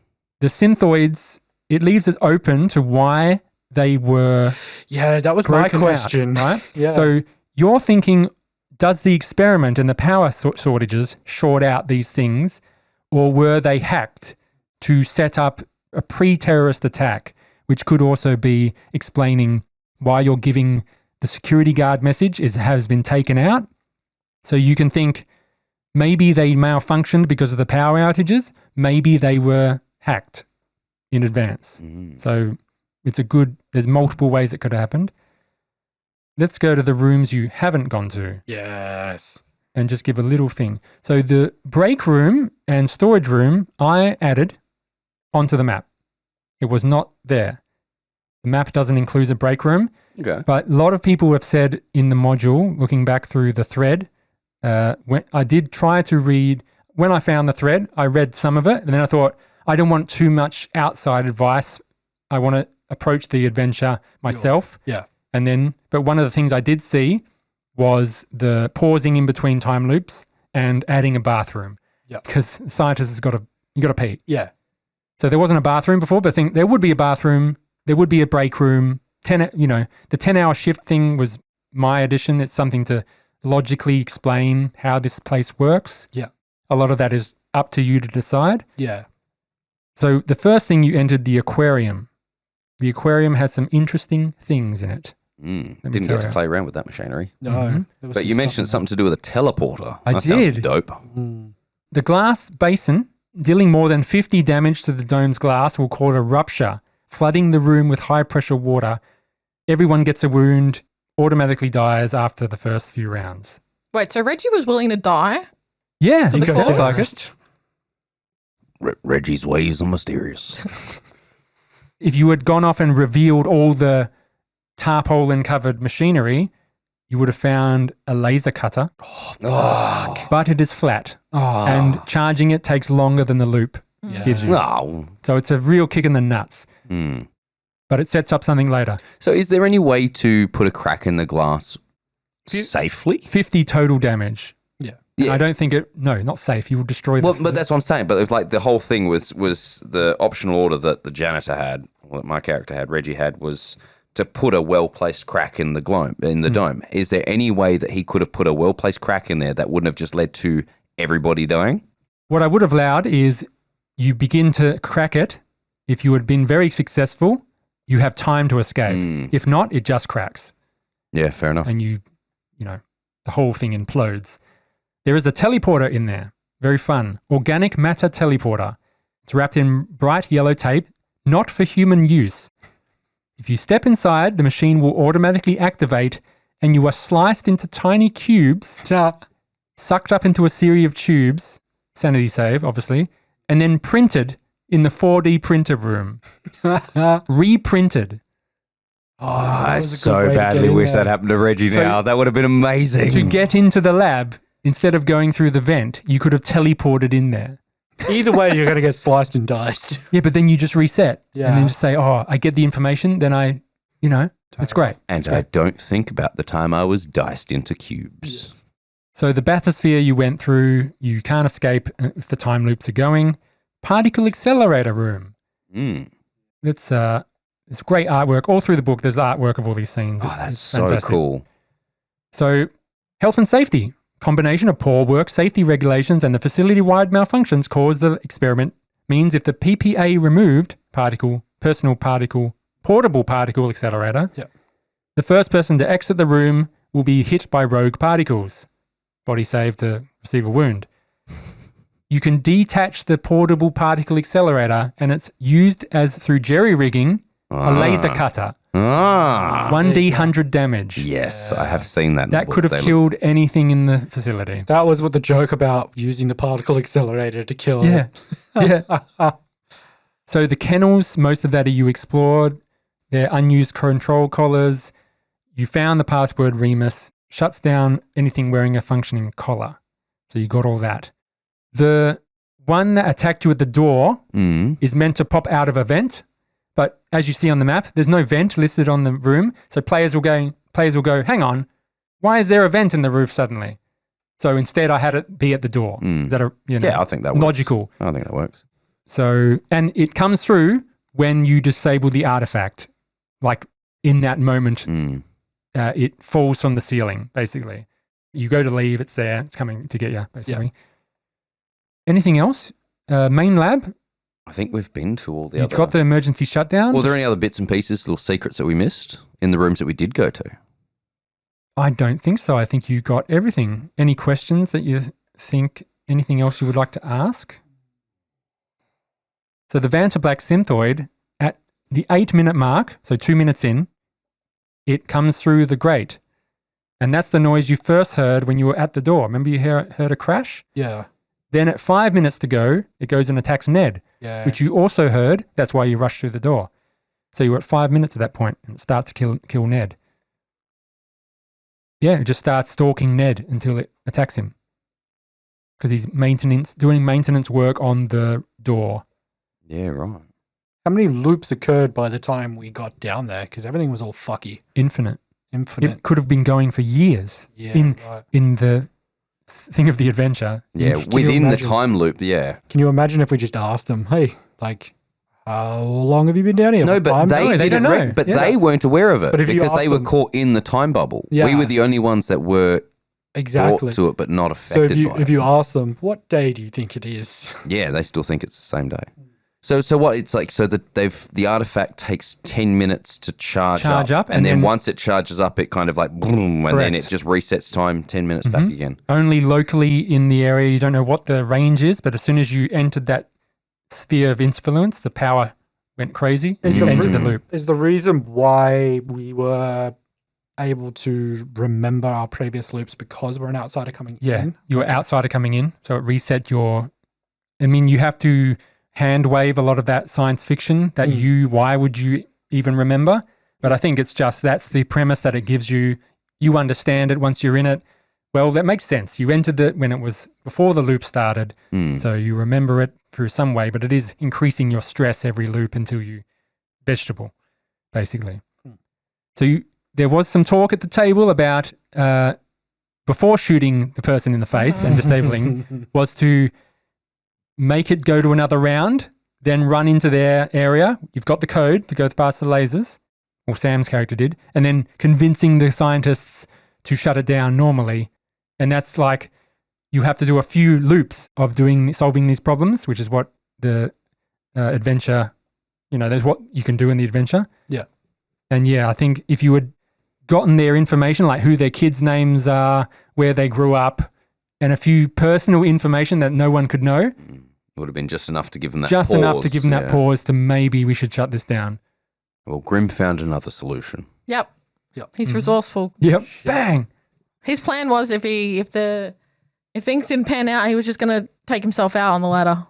synthoids, it leaves it open to why they were that was my question. Right? Yeah. So you're thinking, does the experiment and the power shortages short out these things? Or were they hacked to set up a pre-terrorist attack, which could also be explaining why you're giving the security guard message has been taken out. So you can think maybe they malfunctioned because of the power outages. Maybe they were hacked in advance. So there's multiple ways it could have happened. Let's go to the rooms you haven't gone to. Yes. And just give a little thing. So the break room and storage room I added onto the map. It was not there. The map doesn't include a break room, Okay. but a lot of people have said in the module, looking back through the thread, when I did try to read, when I found the thread, I read some of it, and then I thought, I don't want too much outside advice. I want to approach the adventure myself. Yeah. And then, but one of the things I did see was the pausing in between time loops and adding a bathroom. Yeah. Because scientists has got to pee. Yeah. So there wasn't a bathroom before, but I think there would be a bathroom, there would be a break room. The 10-hour shift thing was my addition. It's something to logically explain how this place works. Yeah. A lot of that is up to you to decide. Yeah. So the first thing you entered the aquarium. The aquarium has some interesting things in it. Didn't tell get to you. play around with that machinery. No. Mhm. there was But some you stuff mentioned in something to do with a teleporter. I That sounds did. dope. there. Mm. The glass basin, dealing more than 50 damage to the dome's glass, will cause a rupture, flooding the room with high-pressure water. Everyone gets a wound, automatically dies after the first few rounds. Wait, so Reggie was willing to die? Yeah, the it sounds course? like it. Reggie's ways are mysterious. If you had gone off and revealed all the tarpaulin-covered machinery, you would have found a laser cutter, but it is flat, Oh. and charging it takes longer than the loop yeah. gives you. Oh. So it's a real kick in the nuts, Hmm. but it sets up something later. So is there any way to put a crack in the glass Fi- safely? 50 total damage. Yeah. Yeah. I don't think not safe. You will destroy Well, this. but that's what I'm saying. But it's like the whole thing was the optional order that the janitor had, or that my character had, Reggie had, was to put a well-placed crack in the dome. Is there any way that he could have put a well-placed crack in there that wouldn't have just led to everybody dying? What I would have allowed is you begin to crack it. If you had been very successful, you have time to escape. Mm. If not, it just cracks Yeah, fair enough. and the whole thing implodes. There is a teleporter in there. Very fun. Organic matter teleporter. It's wrapped in bright yellow tape, not for human use. If you step inside, the machine will automatically activate and you are sliced into tiny cubes, sucked up into a series of tubes, sanity save, obviously, and then printed in the 4D printer room. Reprinted. I so badly wish that happened to Reggie So- now. That would have been amazing. To get into the lab, instead of going through the vent, you could have teleported in there. Either way, you're going to get sliced and diced. Yeah, but then you just reset. Yeah. And then just say, oh, I get the information, then it's great. And I don't think about the time I was diced into cubes. So the bathysphere you went through, you can't escape if the time loops are going. Particle accelerator room. Mm. It's great artwork. All through the book, there's artwork of all these scenes. Oh, It's that's so fantastic. cool. So health and safety. Combination of poor work safety regulations and the facility-wide malfunctions caused the experiment means if the PPA removed portable particle accelerator, Yep. the first person to exit the room will be hit by rogue particles. Body save to receive a wound. You can detach the portable particle accelerator and it's used as through jerry-rigging a laser cutter. 1D 100 damage. Yes, I have seen that. in the That book. could have They look- killed anything in the facility. That was what the joke about using the particle accelerator to kill. Yeah. Yeah. So the kennels, most of that are you explored. They're unused control collars. You found the password Remus. Shuts down anything wearing a functioning collar. So you got all that. The one that attacked you at the door is meant to pop out of a vent. But as you see on the map, there's no vent listed on the room. So players will go, hang on, why is there a vent in the roof suddenly? So instead I had it be at the door. Is that Yeah, I think that works. logical? I think that works. So, and it comes through when you disable the artifact. Like in that moment, it falls from the ceiling, basically. You go to leave, it's there, it's coming to get you, basically. Anything else? Main lab, I think we've been to all the you've other... got the emergency shutdown. Were there any other bits and pieces, little secrets that we missed in the rooms that we did go to? I don't think so. I think you got everything. Any questions that you think, anything else you would like to ask? So the Banter Black Synthoid, at the 8-minute mark, so 2 minutes in, it comes through the grate. And that's the noise you first heard when you were at the door. Remember you heard a crash? Yeah. Then at 5 minutes to go, it goes and attacks Ned, Yeah. which you also heard. That's why you rushed through the door. So you were at 5 minutes at that point, and it starts to kill Ned. Yeah, it just starts stalking Ned until it attacks him. Because he's doing maintenance work on the door. Yeah, right. How many loops occurred by the time we got down there? Because everything was all fucky. Infinite. Infinite. It could have been going for years Yeah, right. in the thing of the adventure. Yeah, Can you within the imagine? time loop, yeah. Can you imagine if we just asked them, hey, like, how long have you been down here? No, What but time? they No, they didn't don't know. but Yeah. they weren't aware of it But if you because they asked were them- caught in the time bubble. Yeah. We were the only ones that were Exactly. brought to it but not So affected by if it. you ask them, what day do you think it is? Yeah, they still think it's the same day. So what it's like? So the artifact takes 10 minutes to charge up, and then once it charges up, it kind of like boom, and then it Correct. just resets time 10 minutes back again. Only locally in the area, you don't know what the range is, but as soon as you entered that sphere of influence, the power went crazy and you entered the loop. Is the reason why we were able to remember our previous loops because we're an outsider coming Yeah, in? you were outsider coming in, so it reset your... I mean, you have to hand wave a lot of that science fiction that why would you even remember? But I think it's just, that's the premise that it gives you. You understand it once you're in it. Well, that makes sense. You entered it when it was before the loop started, so you remember it through some way, but it is increasing your stress every loop until you vegetable, basically. So there was some talk at the table about, before shooting the person in the face and disabling, was to make it go to another round, then run into their area. You've got the code to go past the lasers, or Sam's character did, and then convincing the scientists to shut it down normally. And that's like, you have to do a few loops of solving these problems, which is what the adventure, there's what you can do in the adventure. Yeah. And yeah, I think if you had gotten their information, like who their kids' names are, where they grew up, and a few personal information that no one could know, Would have been just enough to give them that just pause. enough to give them that yeah. pause to maybe we should shut this down. Well, Grim found another solution. Yep. Yep. He's resourceful. Yep. Bang. His plan was if things didn't pan out, he was just going to take himself out on the ladder.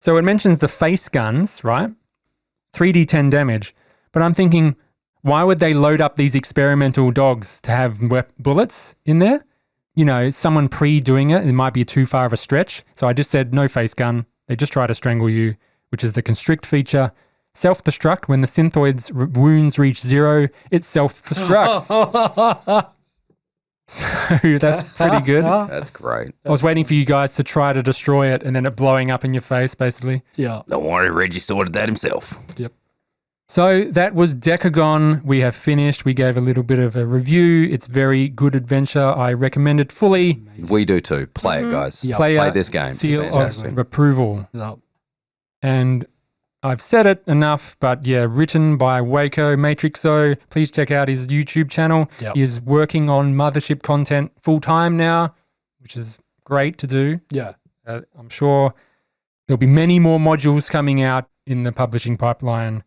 So it mentions the face guns, right? 3d10 damage. But I'm thinking, why would they load up these experimental dogs to have bullets in there? Someone pre-doing it might be too far of a stretch. So I just said no face gun. They just try to strangle you, which is the constrict feature. Self-destruct, when the synthoid's wounds reach 0, it self-destructs. So that's pretty good. That's great. I was waiting for you guys to try to destroy it and then it blowing up in your face, basically. Yeah. Don't worry, Reggie sorted that himself. Yep. So that was Decagone. We have finished. We gave a little bit of a review. It's very good adventure. I recommend it fully. We do too. Play it, guys. Yeah. Play this game. It's Seal fantastic. of approval. No. And I've said it enough, but yeah, written by Waco Matrixo. Please check out his YouTube channel. Yep. He is working on Mothership content full time now, which is great to do. Yeah. I'm sure there'll be many more modules coming out in the publishing pipeline.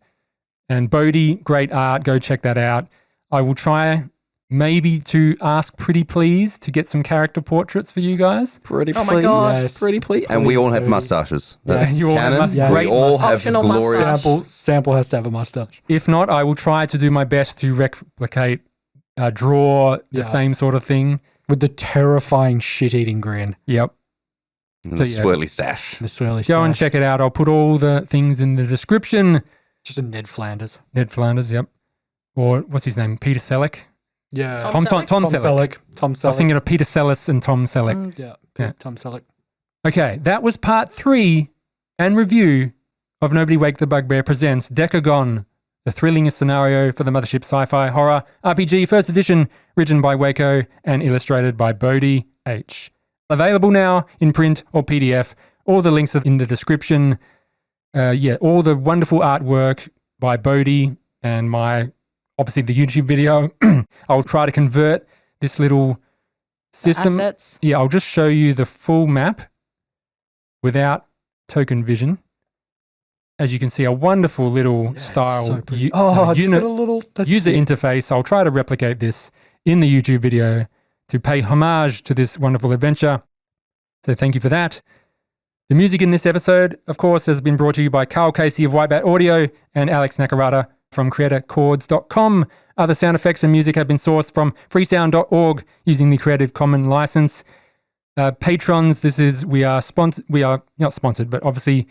And Bodie, great art. Go check that out. I will try maybe to ask Pretty Please to get some character portraits for you guys. Pretty Oh my please. God. Yes. Pretty please. And we all have Please. mustaches. Yeah, That's you all have canon. mustaches. We Great all have Optional glorious. mustache. Sample has to have a mustache. If not, I will try to do my best to replicate, draw the Yeah. same sort of thing. With the terrifying shit-eating grin. Yep. And the So, yeah. swirly stash. The swirly Go and stash. check it out. I'll put all the things in the description. Just a Ned Flanders. Ned Flanders, yep. Or what's his name? Peter Selleck? Yeah. Tom Tom Selleck. Selleck. Tom I was Selleck. thinking of Peter Selleck and Tom Selleck. Mm. Yeah. Tom Selleck. Okay, that was part 3 and review of Nobody Wake the Bugbear presents Decagone, the thrilling scenario for the Mothership Sci-Fi Horror RPG First Edition, written by Waco and illustrated by Bodie H. Available now in print or PDF. All the links are in the description. All the wonderful artwork by Bodie and obviously the YouTube video. I'll try to convert this little system. Assets. Yeah, I'll just show you the full map without token vision. As you can see, a wonderful little style So pretty. u- Oh, it's unit got a little that's user cute. interface. I'll try to replicate this in the YouTube video to pay homage to this wonderful adventure. So thank you for that. The music in this episode, of course, has been brought to you by Carl Casey of Whitebat Audio and Alex Nakarada from creatorchords.com. Other sound effects and music have been sourced from freesound.org using the Creative Commons license. Patrons, we are not sponsored, but obviously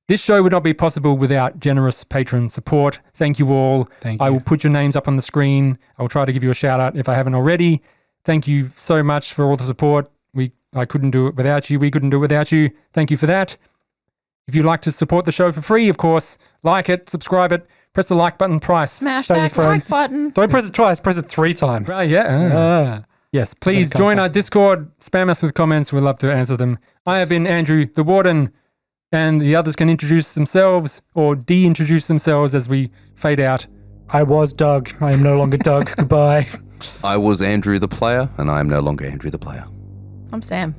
this show would not be possible without generous patron support. Thank you all. Thank you. I will put your names up on the screen. I will try to give you a shout out if I haven't already. Thank you so much for all the support. I couldn't do it without you. We couldn't do it without you. Thank you for that. If you'd like to support the show for free, of course, like it, subscribe it, press the like button twice. Smash Tell your that like friends. button. Don't press it twice, press it 3 times. Right, yeah. Yes, please comes join back. our Discord. Spam us with comments. We'd love to answer them. I have been Andrew, the Warden, and the others can introduce themselves or de-introduce themselves as we fade out. I was Doug. I am no longer Doug. Goodbye. I was Andrew the player, and I am no longer Andrew the player. I'm Sam.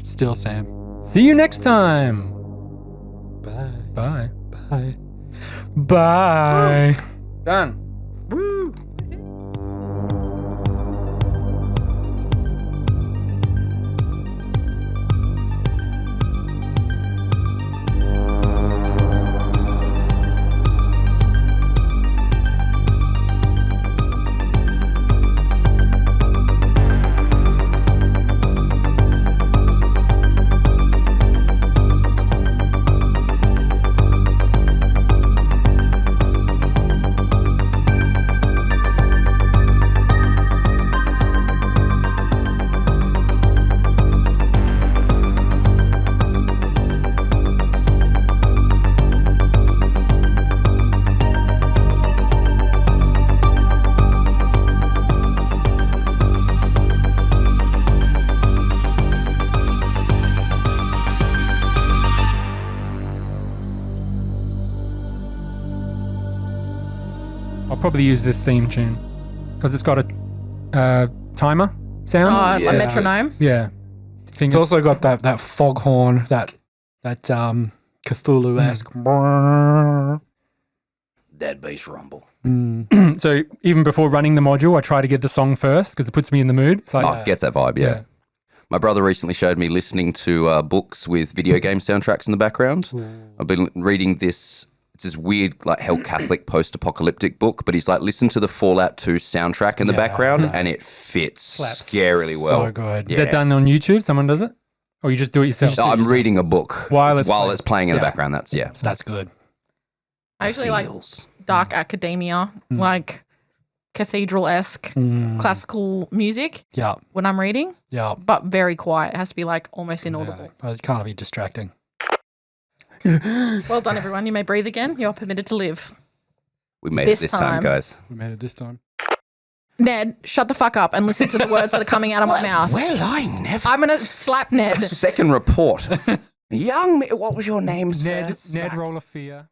Still Sam. See you next time. Bye. Bye. Bye. Bye. Done. I'll probably use this theme tune because it's got a timer sound. A metronome. Yeah. It's also got that foghorn, that Cthulhu-esque. That bass rumble. So even before running the module, I try to get the song first because it puts me in the mood. It's like, Oh, gets that vibe, yeah. My brother recently showed me listening to books with video game soundtracks in the background. I've been reading this. It's this weird, like, hell Catholic post-apocalyptic book, but he's like, listen to the Fallout 2 soundtrack in the background, and it fits Slaps. scarily well. So good. is that done on YouTube? Someone does it? Or you just do it yourself? No, I'm reading a book While while it's it's playing in the Yeah. background. That's That's good. I usually like Feels. dark academia, like cathedral-esque classical music Yeah. when I'm reading, Yeah. but very quiet. It has to be like almost inaudible. Yeah, it can't be distracting. Well done, everyone. You may breathe again. You're permitted to live. We made This it this time, time. guys. We made it this time. Ned, shut the fuck up and listen to the words that are coming out of my mouth. Well, I never. I'm going to slap Ned. Second report. Young, what was your name, sir? Ned Roll of Fear.